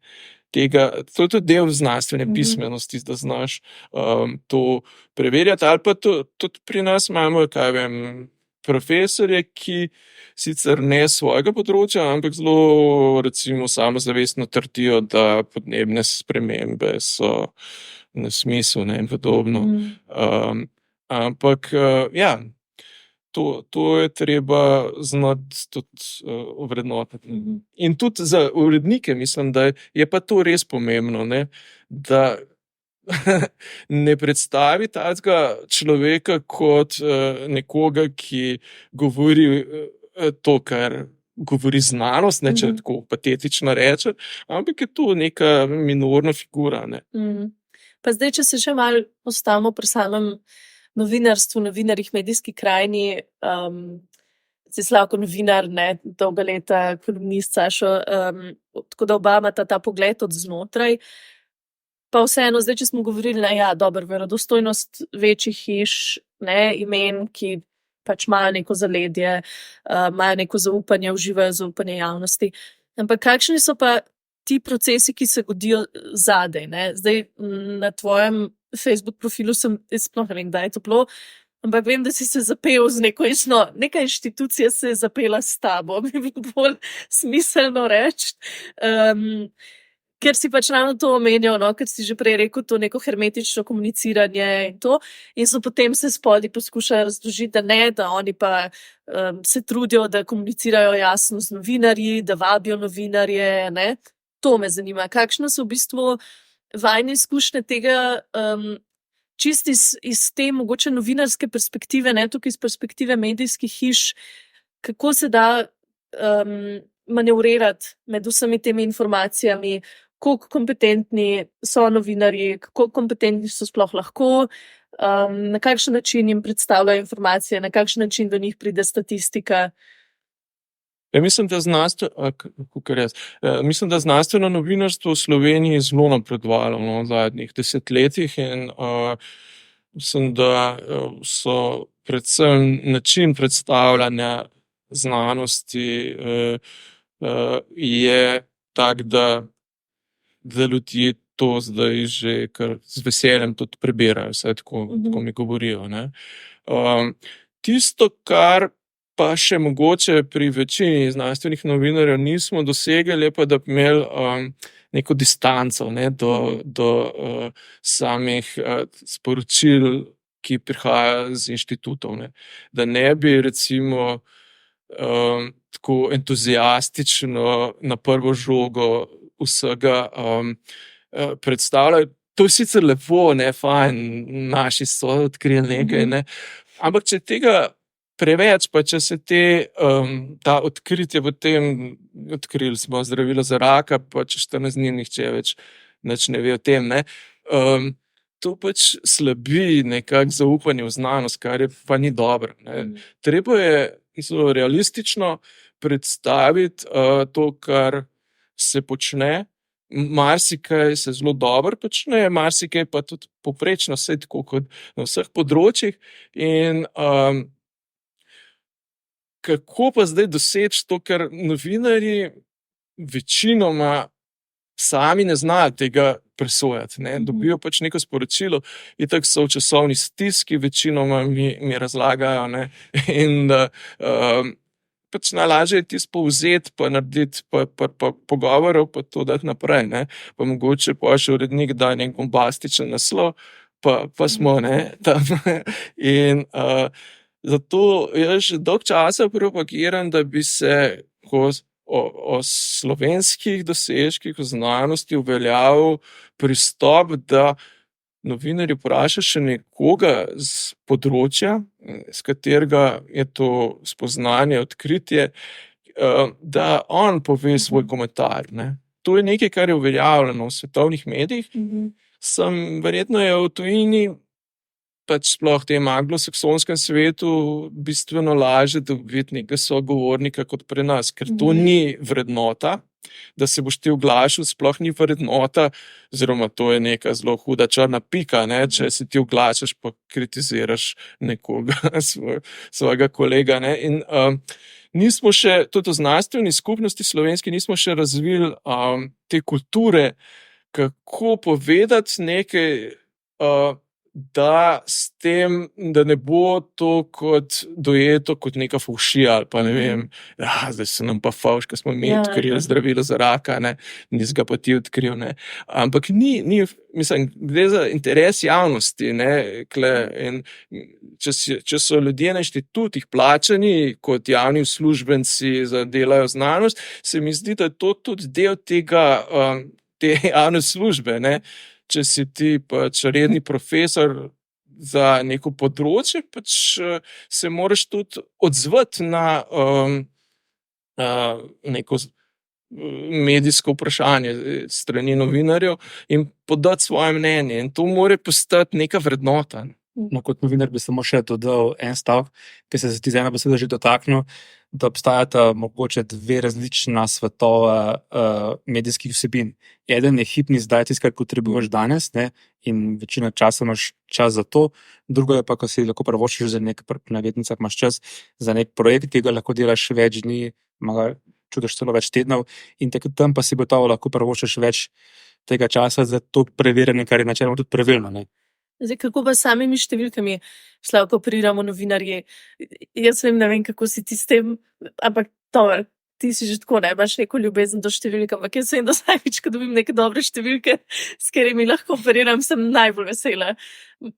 To je tudi del znanstvene pismenosti, da znaš to preverjati, ali pa tudi pri nas imamo, kaj vem, profesorje, ki sicer ne svojega področja, ampak zelo recimo samozavestno trdijo, da podnebne spremembe so nesmiselne in podobno. Ampak To je treba znati tudi ovrednotiti. In tudi za urednike mislim, da je pa to res pomembno, ne? Da ne predstavi takega človeka kot nekoga, ki govori to, kar govori znanost, ne, če tako patetično reče, ampak je to neka minorna figura. Ne. Pa zdaj, če se še malo ostavimo pri samem novinarstvu, novinarjih, medijski krajini, zdaj Slavko novinar, ne, dolga leta kolumnist Sašo, tako da oba imata ta pogled od znotraj. Pa vseeno, zdaj, če smo govorili, dobro, verodostojnost večjih hiš, ne, imen, ki pač imajo neko zaledje, imajo neko zaupanje, uživajo zaupanje javnosti. Ampak kakšni so pa ti procesi, ki se godijo zadaj, ne? Zdaj, na tvojem Facebook profilu sploh ne vem, kdaj je to bilo, ampak vem, da si se zapel z neka inštitucija se je zapela s tabo, bi bilo bolj smiselno reči. Ker si pač ravno to omenjal, no, ker si že prej rekel, to neko hermetično komuniciranje in to, in so potem se spodaj poskušali razložiti, da ne, da oni pa se trudijo, da komunicirajo jasno z novinarji, da vabijo novinarje, ne. To me zanima, kakšne so v bistvu vajne izkušnje tega, čisto iz te mogoče novinarske perspektive, ne, tukaj iz perspektive medijskih hiš, kako se da manevrirati med vsemi temi informacijami, koliko kompetentni so novinarji, kako kompetentni so sploh lahko, na kakšen način jim predstavljajo informacije, na kakšen način do njih pride statistika. Mislim, da znanstveno novinarstvo v Sloveniji zelo napredovalo v zadnjih desetletjih in mislim, da so predvsem način predstavljanja znanosti je tak, da ljudje to zdaj že kar z veseljem tudi prebirajo, vsaj tako mi govorijo. Ne. Tisto, kar pa še mogoče pri večini znanstvenih novinarjev nismo dosegli, je pa, da bi imeli neko distanco, ne, do samih sporočil, ki prihajajo z inštitutov. Ne. Da ne bi recimo tako entuziastično na prvo žogo vsega predstavljali. To je sicer lepo, ne, fajn, naši so odkrili nekaj, ne, ampak če tega preveč, pa če se ta odkritje potem, odkrili smo zdravilo za raka, pa če 14 dni nihče več nič ne ve o tem, ne, to pač slabi nekako zaupanje v znanost, kar je pa ni dobro. Ne. Treba je zelo realistično predstaviti to, kar se počne. Marsikaj se zelo dobro počne, marsikaj pa tudi povprečno, vse tako kot na vseh področjih. In kako pa zdaj doseči to, ker novinarji večinoma sami ne znajo tega presojati, ne? Dobijo pač neko sporočilo, itak so v časovni stiski, večinoma mi razlagajo, ne? In pač najlažje je tisto povzeti, pa narediti pa pogovorov, pa to dati naprej, ne? Pa mogoče pa še urednik da nek bombastičen naslov, pa smo, ne, tam. In zato jaz že dolgo časa propagiram, da bi se o slovenskih dosežkih v znanosti uveljavil pristop, da novinarji vprašajo še nekoga z področja, s katerega je to spoznanje, odkritje, da on pove svoj komentar. Ne. To je nekaj, kar je uveljavljeno v svetovnih medijih. Verjetno je v tujini, pač sploh v tem anglosaksonskem svetu, bistveno lažje dobiti nekega sogovornika kot pri nas, ker to ni vrednota, da se boš ti oglašal, sploh ni vrednota, oziroma to je neka zelo huda črna pika, ne, če se ti oglašaš pa kritiziraš nekoga, svojega kolega. Ne. In nismo še, tudi v znanstveni skupnosti slovenski, nismo še razvili te kulture, kako povedati nekaj da s tem, da ne bo to kot dojeto kot neka fovšija ali pa ne vem, zdaj se nam pa fovš, ker smo mi Ja, odkrili ja. zdravilo za raka, ne, nisi ga pa ti odkril, ne. Ampak mislim, gre za interes javnosti, ne, in če so ljudje na inštitutih plačani kot javni uslužbenci za delajo znanost, se mi zdi, da je to tudi del tega, te javne službe, ne. Če si ti pač redni profesor za neko področje, pač se moraš tudi odzvati na neko medijsko vprašanje strani novinarjev in podati svoje mnenje. In to mora postati neka vrednota. No, kot novinar bi samo še dodal en stavek, ki se ti z eno besedo že dotaknil, da obstajata mogoče dve različna svetova medijskih vsebin. Eden je hipni zdaj, tisti, kar potrebuješ danes, ne, in večino časa imaš čas za to, drugo je pa, ko si lahko pravočiš za nek, na navednicah imaš čas za nek projekt, ki ga lahko delaš več dni, čutiš celo več tednov, in tam pa si gotovo lahko pravočiš več tega časa za to preverjanje, kar je načeloma tudi pravilno, ne. Zdaj, kako pa s samimi številkami, Slavko, operiramo novinarji? Jaz ne vem, kako si ti s tem, ampak dobro, ti si že tako, ne, imaš neko ljubezen do številk, ampak jaz vem, da vsakič, ko dobim neke dobre številke, s katerimi lahko operiram, sem najbolj vesela.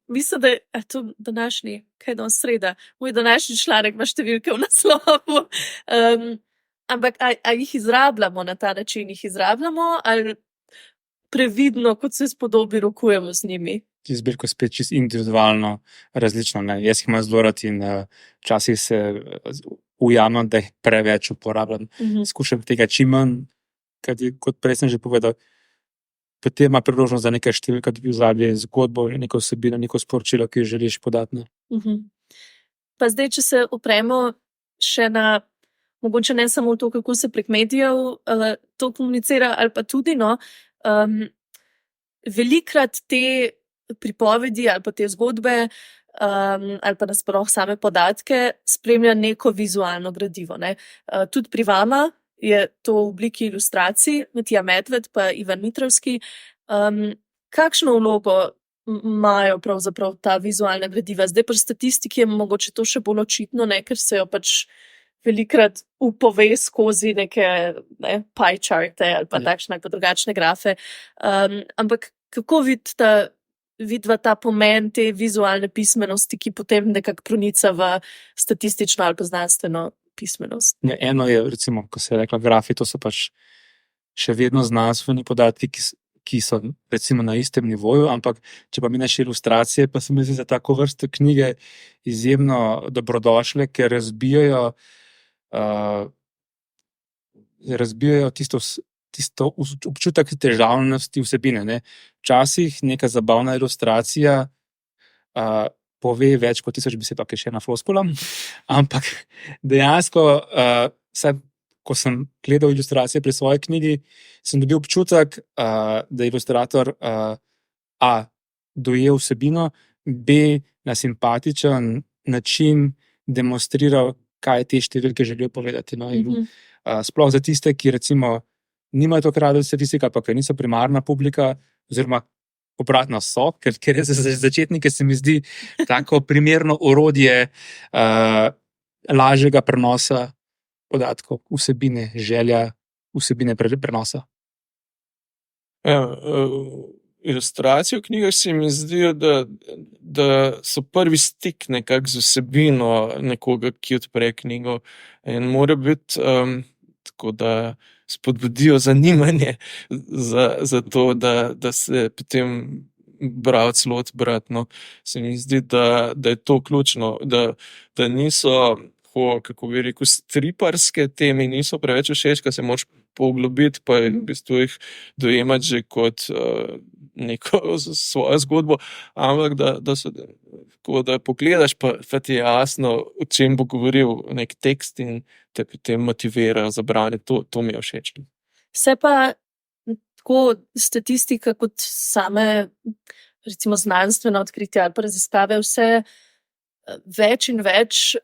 Mislim, da je to današnji, kaj je danes sreda, moj današnji članek ima številke v naslovu. Ampak a jih izrabljamo na ta način, jih izrabljamo ali previdno, kot se spodobi, rokujemo z njimi? Zbirko spet čisto individualno različno, ne. Jaz jih imam zelo rad in včasih se ujamem, da jih preveč uporabljam. Skušam tega čim manj, kajti kot prej sem že povedal, potem ima priložnost za nekaj številka, da bi vzadje zgodbo, neko vsebino, neko sporočilo, ki jo želiš podati, ne. Pa zdaj, če se opremo še na, mogoče ne samo to, kako se prek medijev to komunicira, ali pa tudi, velikrat te pripovedi ali pa te zgodbe ali pa nasploh same podatke spremlja neko vizualno gradivo, ne. Tudi pri vama je to v obliki ilustracij, Matija Medved pa Ivan Mitrovski. Kakšno vlogo imajo pravzaprav ta vizualna gradiva? Zdaj pri statistiki je mogoče to še bolj očitno, ne, ker se jo pač velikrat upove skozi neke pie charte ali pa takšne ali pa drugačne grafe. Ampak kako vidva ta pomen te vizualne pismenosti, ki potem nekako pronica v statistično ali pa znanstveno pismenost? Ja, eno je, recimo, ko se je rekla grafi, to so pač še vedno znanstveni podatki, ki so recimo na istem nivoju, ampak če pa meniš ilustracije, pa se mi zdi za tako vrsto knjige izjemno dobrodošle, ker razbijajo tisto občutek težavnosti vsebine, ne. Včasih neka zabavna ilustracija pove več kot 1000 besed, ok, še ena floskula, ampak dejansko, ko sem gledal ilustracije pri svoji knjigi, sem dobil občutek, da ilustrator dojel vsebino, B, na simpatičen način demonstriral, kaj te številke želijo povedati, no, in sploh za tiste, ki recimo nimajo toliko radi statistike, pa ker niso primarna publika, oziroma obratno so, ker je za začetnike, se mi zdi tako primerno orodje lažjega prenosa podatkov, vsebine, želja vsebine prenosa. Ilustracije v knjigah se mi zdijo, da so prvi stik nekako z vsebino nekoga, ki odpre knjigo, in mora biti tako, da spodbudijo zanimanje za to, da se potem bralec loti brati, no. Se mi zdi, da je to ključno, da niso, kako bi rekel, striparske teme, niso preveč všeč, ker se moraš poglobiti, pa v bistvu jih dojemati že kot neko svojo zgodbo, ampak da pogledaš, pa ti je jasno, o čem bo govoril nek tekst in te potem motivira za branje. To mi je všeč. Se pa tako statistika kot same, recimo, znanstvena odkritja ali pa raziskave vse več in več,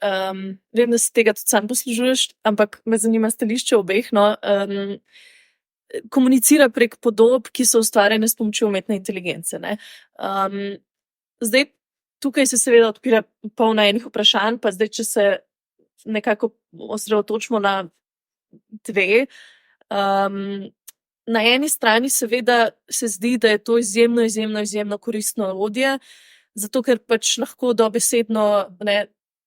vem, da se tega tudi sam poslužuješ, ampak me zanima stališče obeh, no, komunicira prek podob, ki so ustvarjene s pomočjo umetne inteligence, ne. zdaj tukaj se seveda odpira polno enih vprašanj, pa zdaj, če se nekako osredotočimo na dve. Na eni strani seveda se zdi, da je to izjemno koristno orodje, zato ker pač lahko dobesedno,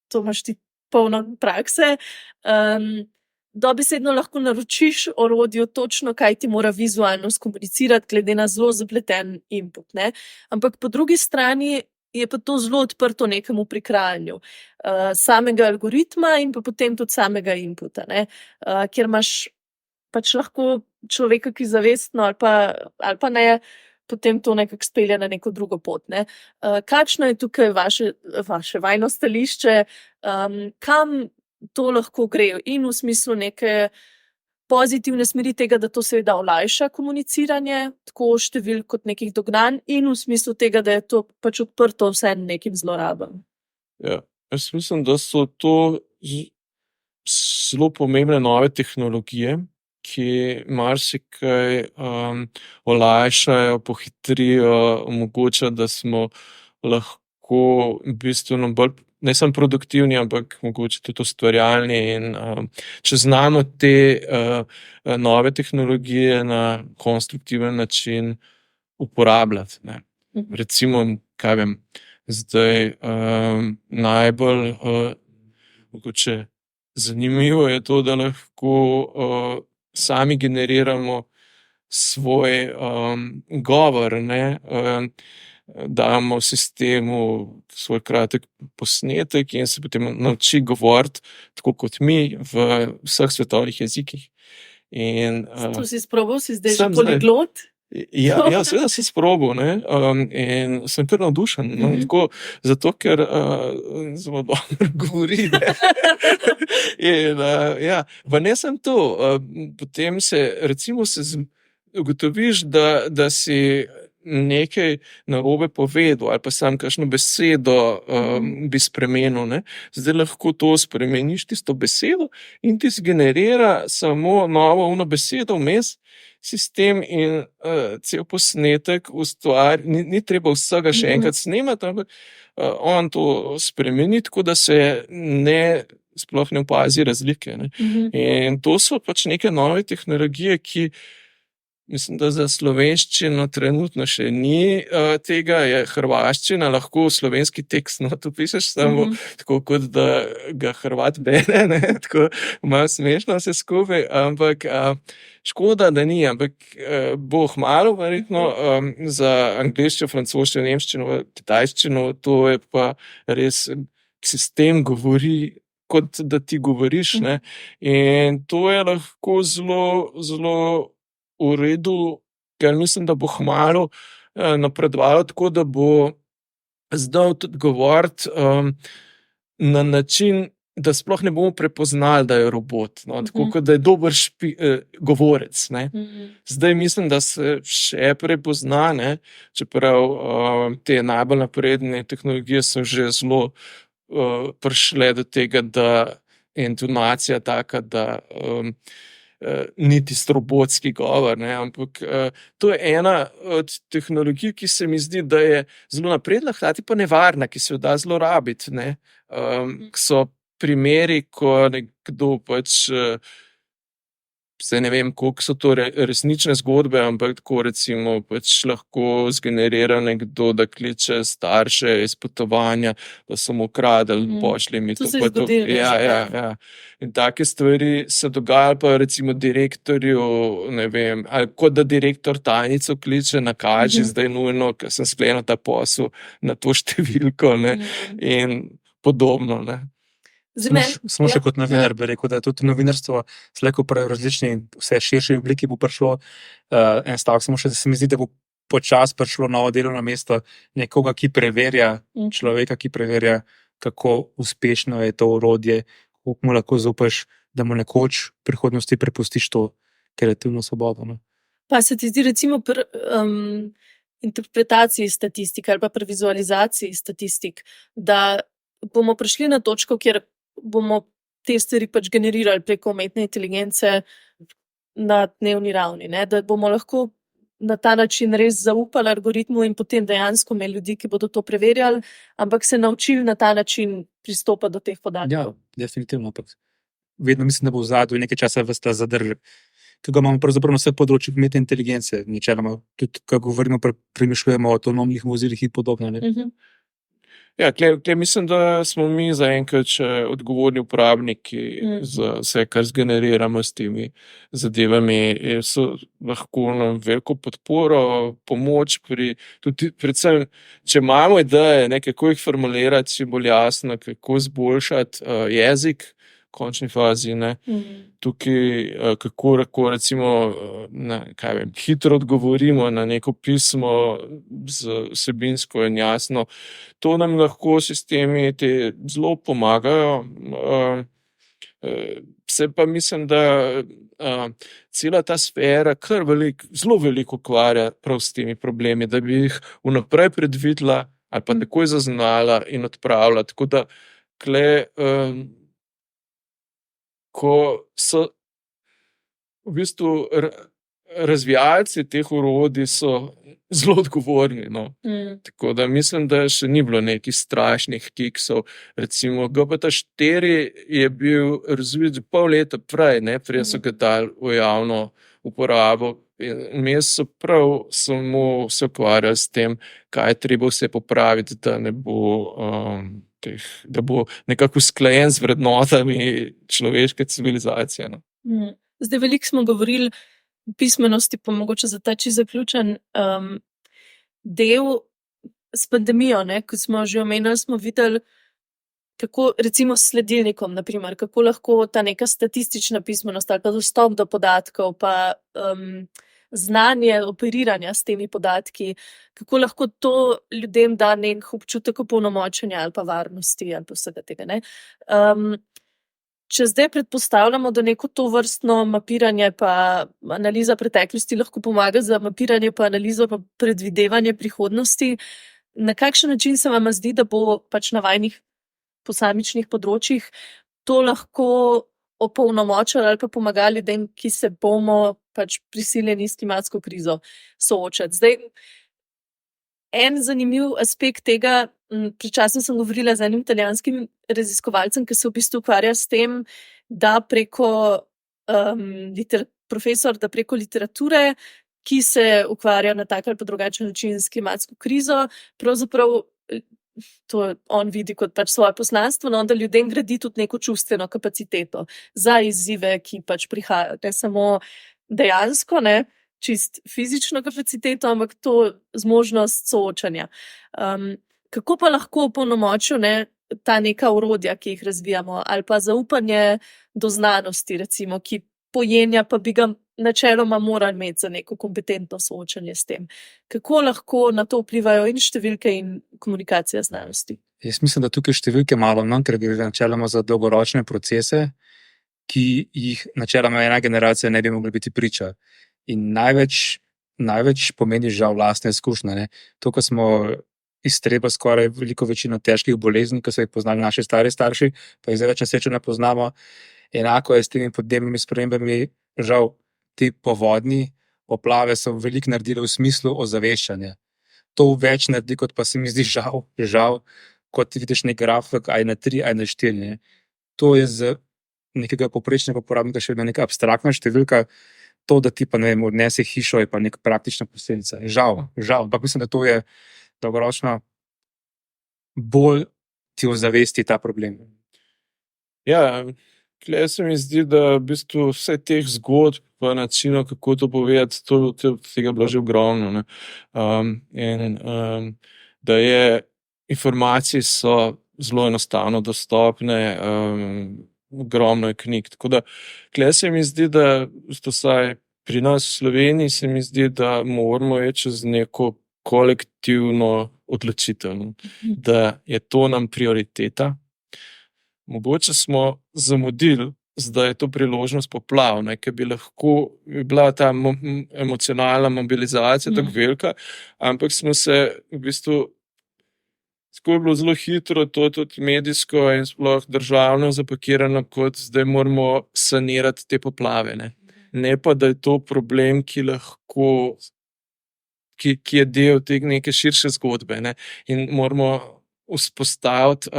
to imaš ti polno prakse, dobesedno lahko naročiš orodju točno, kaj ti mora vizualno skomunicirati, glede na zelo zapleten input, ne. Ampak po drugi strani je pa to zelo odprto nekemu prikrajanju samega algoritma in pa potem tudi samega inputa, ne. Kjer imaš pač lahko človeka, ki zavestno ali pa ne, potem to nekako spelje na neko drugo pot, ne. Kakšno je tukaj vajino stališče, kam to lahko gre in v smislu neke pozitivne smeri tega, da to seveda olajša komuniciranje, tako števil kot nekih dognanj, in v smislu tega, da je to pač odprto vseeno nekim zlorabam. Ja, jaz mislim, da so to zelo pomembne nove tehnologije, ki marsikaj olajšajo, pohitrijo, omogočajo, da smo lahko bistveno bolj ne samo produktivni, ampak mogoče tudi ustvarjalni. In če znamo te nove tehnologije na konstruktiven način uporabljati, ne. Recimo, kaj vem, zdaj najbolj mogoče zanimivo je to, da lahko sami generiramo svoj govor, ne. Damo sistemu svoj kratek posnetek in se potem nauči govoriti tako kot mi v vseh svetovnih jezikih. In To si izprobal, si zdaj že sem zdaj. poliglot? ja, seveda sem sprobal, ne, in sem kar navdušen, no, tako, zato ker zelo dobro govori, ne. In ja, pa ne samo to, potem recimo ugotoviš, da si nekaj narobe povedal ali pa sam kakšno besedo bi spremenil, ne. Zdaj lahko to spremeniš, tisto besedo, in ti zgenerira samo novo ono besedo vmes, sistem, in cel posnetek ustvari, ni treba vsega še enkrat snemati, ampak on to spremeni, tako da se sploh ne opazi razlike, ne. In to so pač neke nove tehnologije, ki mislim, da za slovenščino trenutno še ni tega, je hrvaščina, lahko slovenski tekst not vpišeš, samo tako, kot da ga Hrvat bere, ne, tako malo smešno vse skupaj, ampak škoda, da ni, ampak bo kmalu verjetno za angleščino, francoščino, nemščino, kitajščino, to je pa res, sistem govori, kot da ti govoriš, ne, in to je lahko zelo v redu, ker mislim, da bo kmalu napredovalo tako, da bo znal tudi govoriti na način, da sploh ne bomo prepoznali, da je robot, no, tako kot da je dober govorec, ne. Zdaj mislim, da se še prepozna, ne, čeprav te najbolj napredne tehnologije so že zelo prišle do tega, da je intonacija taka, da ni tisti robotski govor, ne, ampak to je ena od tehnologij, ki se mi zdi, da je zelo napredna, hkrati pa nevarna, ki se jo da zlorabiti, ne. So primeri, ko nekdo pač zdaj ne vem, koliko so to resnične zgodbe, ampak tako recimo pač lahko zgenerira nekdo, da kliče starše iz potovanja, da so mu ukradli, pošlji mi to. To se je zgodilo. Ja. In take stvari se dogajajo, pa recimo direktorju, ne vem, ali kot da direktor tajnico kliče, nakaži zdaj nujno, ker sem sklenil ta posel na to številko, ne, in podobno, ne. Samo še kot novinar bi rekel, da je tudi novinarstvo slej ko prej v različni, vse širši obliki bo prišlo. En stavek samo še, da se mi zdi, da bo počasi prišlo novo delovno mesto nekoga, ki preverja človeka, ki preverja, kako uspešno je to orodje, koliko mu lahko zaupaš, da mu nekoč v prihodnosti prepustiš to kreativno svobodo, ne. Pa se ti zdi recimo pri interpretaciji statistike ali pa pri vizualizaciji statistik, da bomo prišli na točko, kjer bomo te stvari pač generirali preko umetne inteligence na dnevni ravni, ne? Da bomo lahko na ta način res zaupali algoritmu in potem dejansko imeli ljudi, ki bodo to preverjali, ampak se naučili na ta način pristopati do teh Ja, podatkov. definitivno. Ampak vedno mislim, da bo v zadju nekaj časa ves ta zadržek, ki ga imamo pravzaprav na vseh področjih umetne inteligence. Načeloma, tudi, ko govorimo, premišljujemo o avtonomnih vozilih in podobno. Ne? Ja, tle mislim, da smo mi zaenkrat še odgovorni uporabniki za vse, kar zgeneriramo s temi zadevami. So lahko nam veliko podporo, pomoč tudi predvsem, če imamo ideje, kako jih formulirati, če bolj jasno, kako izboljšati jezik v končni fazi, ne. Tukaj, kako recimo, hitro odgovorimo na neko pismo z vsebinsko in jasno. To nam lahko sistemi te zelo pomagajo. Se pa mislim, da cela ta sfera zelo veliko ukvarja prav s temi problemi, da bi jih vnaprej predvidela ali pa takoj zaznala in odpravila. Tako da tule, ko so v bistvu razvijalci teh orodij so zelo odgovorni, no. Tako da mislim, da še ni bilo nekih strašnih kiksov. Recimo GPT-4 je bil razvit pol leta prej, ne, preden so ga dali v javno uporabo. Vmes so prav samo se ukvarjali s tem, kaj je treba vse popraviti, da ne bo da bo nekako usklajen z vrednotami človeške civilizacije, no. Zdaj, veliko smo govorili o pismenosti, pa mogoče za ta čisto zaključen del s pandemijo, ne, kot smo že omenili, smo videli, kako recimo s sledilnikom, na primer, kako lahko ta neka statistična pismenost ali pa dostop do podatkov, pa znanje operiranja s temi podatki, kako lahko to ljudem da nek občutek opolnomočenja ali pa varnosti ali pa vsega tega, ne. Če zdaj predpostavljamo, da neko tovrstno mapiranje pa analiza preteklosti lahko pomaga za mapiranje pa analizo pa predvidevanje prihodnosti, na kakšen način se vam zdi, da bo pač na vajnih posamičnih področjih to lahko opolnomočilo ali pa pomagali ljudem, ki se bomo pač prisiljeni s klimatsko krizo soočati. Zdaj, en zanimiv aspekt tega, pred časom sem govorila z enim italijanskim raziskovalcem, ki se v bistvu ukvarja s tem, da preko profesor, da preko literature, ki se ukvarja na tak ali pa drugačen način s klimatsko krizo, pravzaprav to on vidi kot pač svoje poslanstvo, no, da ljudem gradi tudi neko čustveno kapaciteto za izzive, ki pač prihajajo. Ne samo dejansko, ne, čist fizično kapaciteto, ampak to zmožnost soočanja. Kako pa lahko opolnomočijo, ne, ta neka orodja, ki jih razvijamo, ali pa zaupanje do znanosti, recimo, ki pojenja, pa bi ga načeloma morali imeti za neko kompetentno soočanje s tem. Kako lahko na to vplivajo in številke in komunikacija znanosti? Jaz mislim, da tukaj številke malo manj, ker gre načeloma za dolgoročne procese, ki jih načeloma ena generacija ne bi mogla biti priča. In največ pomeni žal lastne izkušnje, ne. To, ko smo iztrebali skoraj veliko večino težkih bolezni, ki so jih poznali naši stari starši, pa jih zdaj več na srečo ne poznamo. Enako je s temi podnebnimi spremembami, žal ti povodni, poplave so veliko naredile v smislu ozaveščanja. To več naredi, kot pa se mi zdi žal, kot vidiš nek grafik, aj na 3, aj na 4. Ne. To je z nekega povprečnega uporabnika še vedno neka abstraktna številka. To, da ti pa ne vem, odnese hišo, je pa neka praktična posledica. Žal, ampak mislim, da to je dolgoročno bolj ti ozavesti ta problem. Ja, tule se mi zdi, da v bistvu vse teh zgodb pa načinov, kako to povedati, tega je bilo že ogromno, ne. Da je informacije so zelo enostavno dostopne, ogromno je knjig. Tako da tule se mi zdi, da vsaj pri nas v Sloveniji se mi zdi, da moramo iti čez neko kolektivno odločitev, da je to nam prioriteta. Mogoče smo zamudili, zdaj je to priložnost poplav, ne, ker bi lahko bila ta emocionalna mobilizacija tako velika, ampak smo se v bistvu tako je bilo zelo hitro, to tudi medijsko in sploh državno zapakirano, kot zdaj moramo sanirati te poplave, ne. Ne pa, da je to problem, ki lahko ki je del te neke širše zgodbe. Ne? In moramo vzpostaviti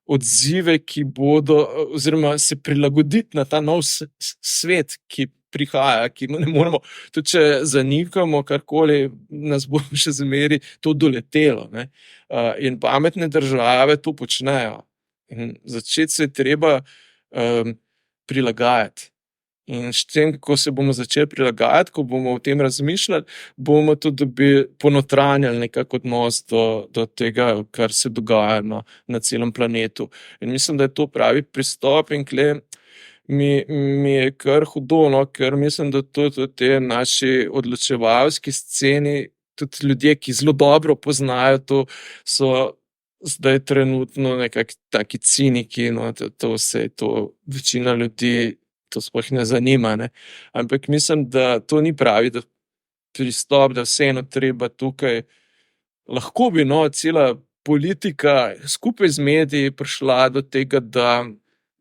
odzive, ki bodo, oziroma se prilagoditi na ta nov svet, ki prihaja, ki ne moremo, tudi če zanikamo karkoli, nas bo še zmeri to doletelo. Ne? In pametne države to počnejo. In začeti se je treba prilagajati. In s tem, ko se bomo začeli prilagajati, ko bomo o tem razmišljali, bomo tudi ponotranjali nekako odnos do tega, kar se dogaja na celem planetu. In mislim, da je to pravi pristop in kle mi je kar hudo, no, ker mislim, da tudi v tej naši odločevalski sceni, tudi ljudje, ki zelo dobro poznajo to, so zdaj trenutno nekako taki ciniki, no, to vse, to večina ljudi to sploh ne zanima, ne. Ampak mislim, da to ni pravi pristop, da vseeno treba tukaj, lahko bi, no, cela politika skupaj z mediji prišla do tega, da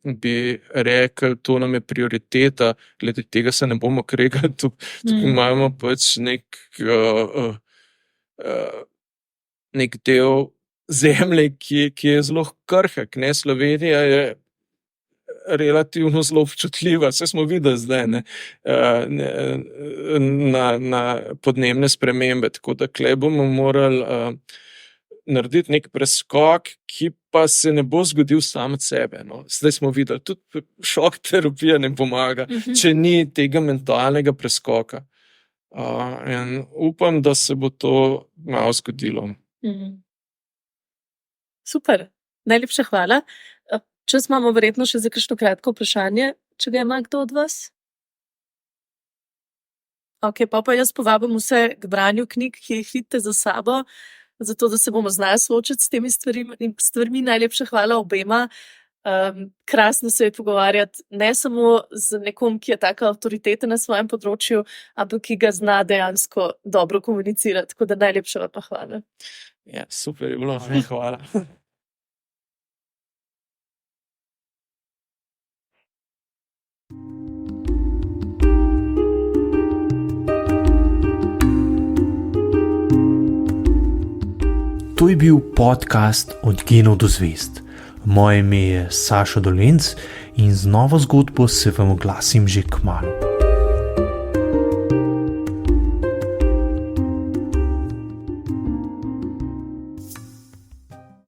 bi rekli, to nam je prioriteta, glede tega se ne bomo kregali, tukaj imamo pač nek del zemlje, ki je zelo krhek, ne, Slovenija je relativno zelo občutljiva, vse smo videli zdaj, ne, na podnebne spremembe, tako da kle bomo morali narediti nek preskok, ki pa se ne bo zgodil sam od sebe. No. Zdaj smo videli, tudi šok terapija ne pomaga, če ni tega mentalnega preskoka. In upam, da se bo to malo zgodilo. Super, najlepša hvala. Čas imamo verjetno še za kakšno kratko vprašanje, če ga ima kdo od vas? Ok, pa jaz povabim vse k branju knjig, ki jih vidite za sabo, zato da se bomo znali soočiti s temi stvarmi. Najlepša hvala obema. Krasno se je pogovarjati ne samo z nekom, ki je taka avtoriteta na svojem področju, ampak ki ga zna dejansko dobro komunicirati. Tako da najlepša vam pa hvala. Ja, super je bilo, hvala. To je bil podcast Od genov do zvezd. Moje ime je Sašo Dolenc in z novo zgodbo se vam oglasim že kmalu.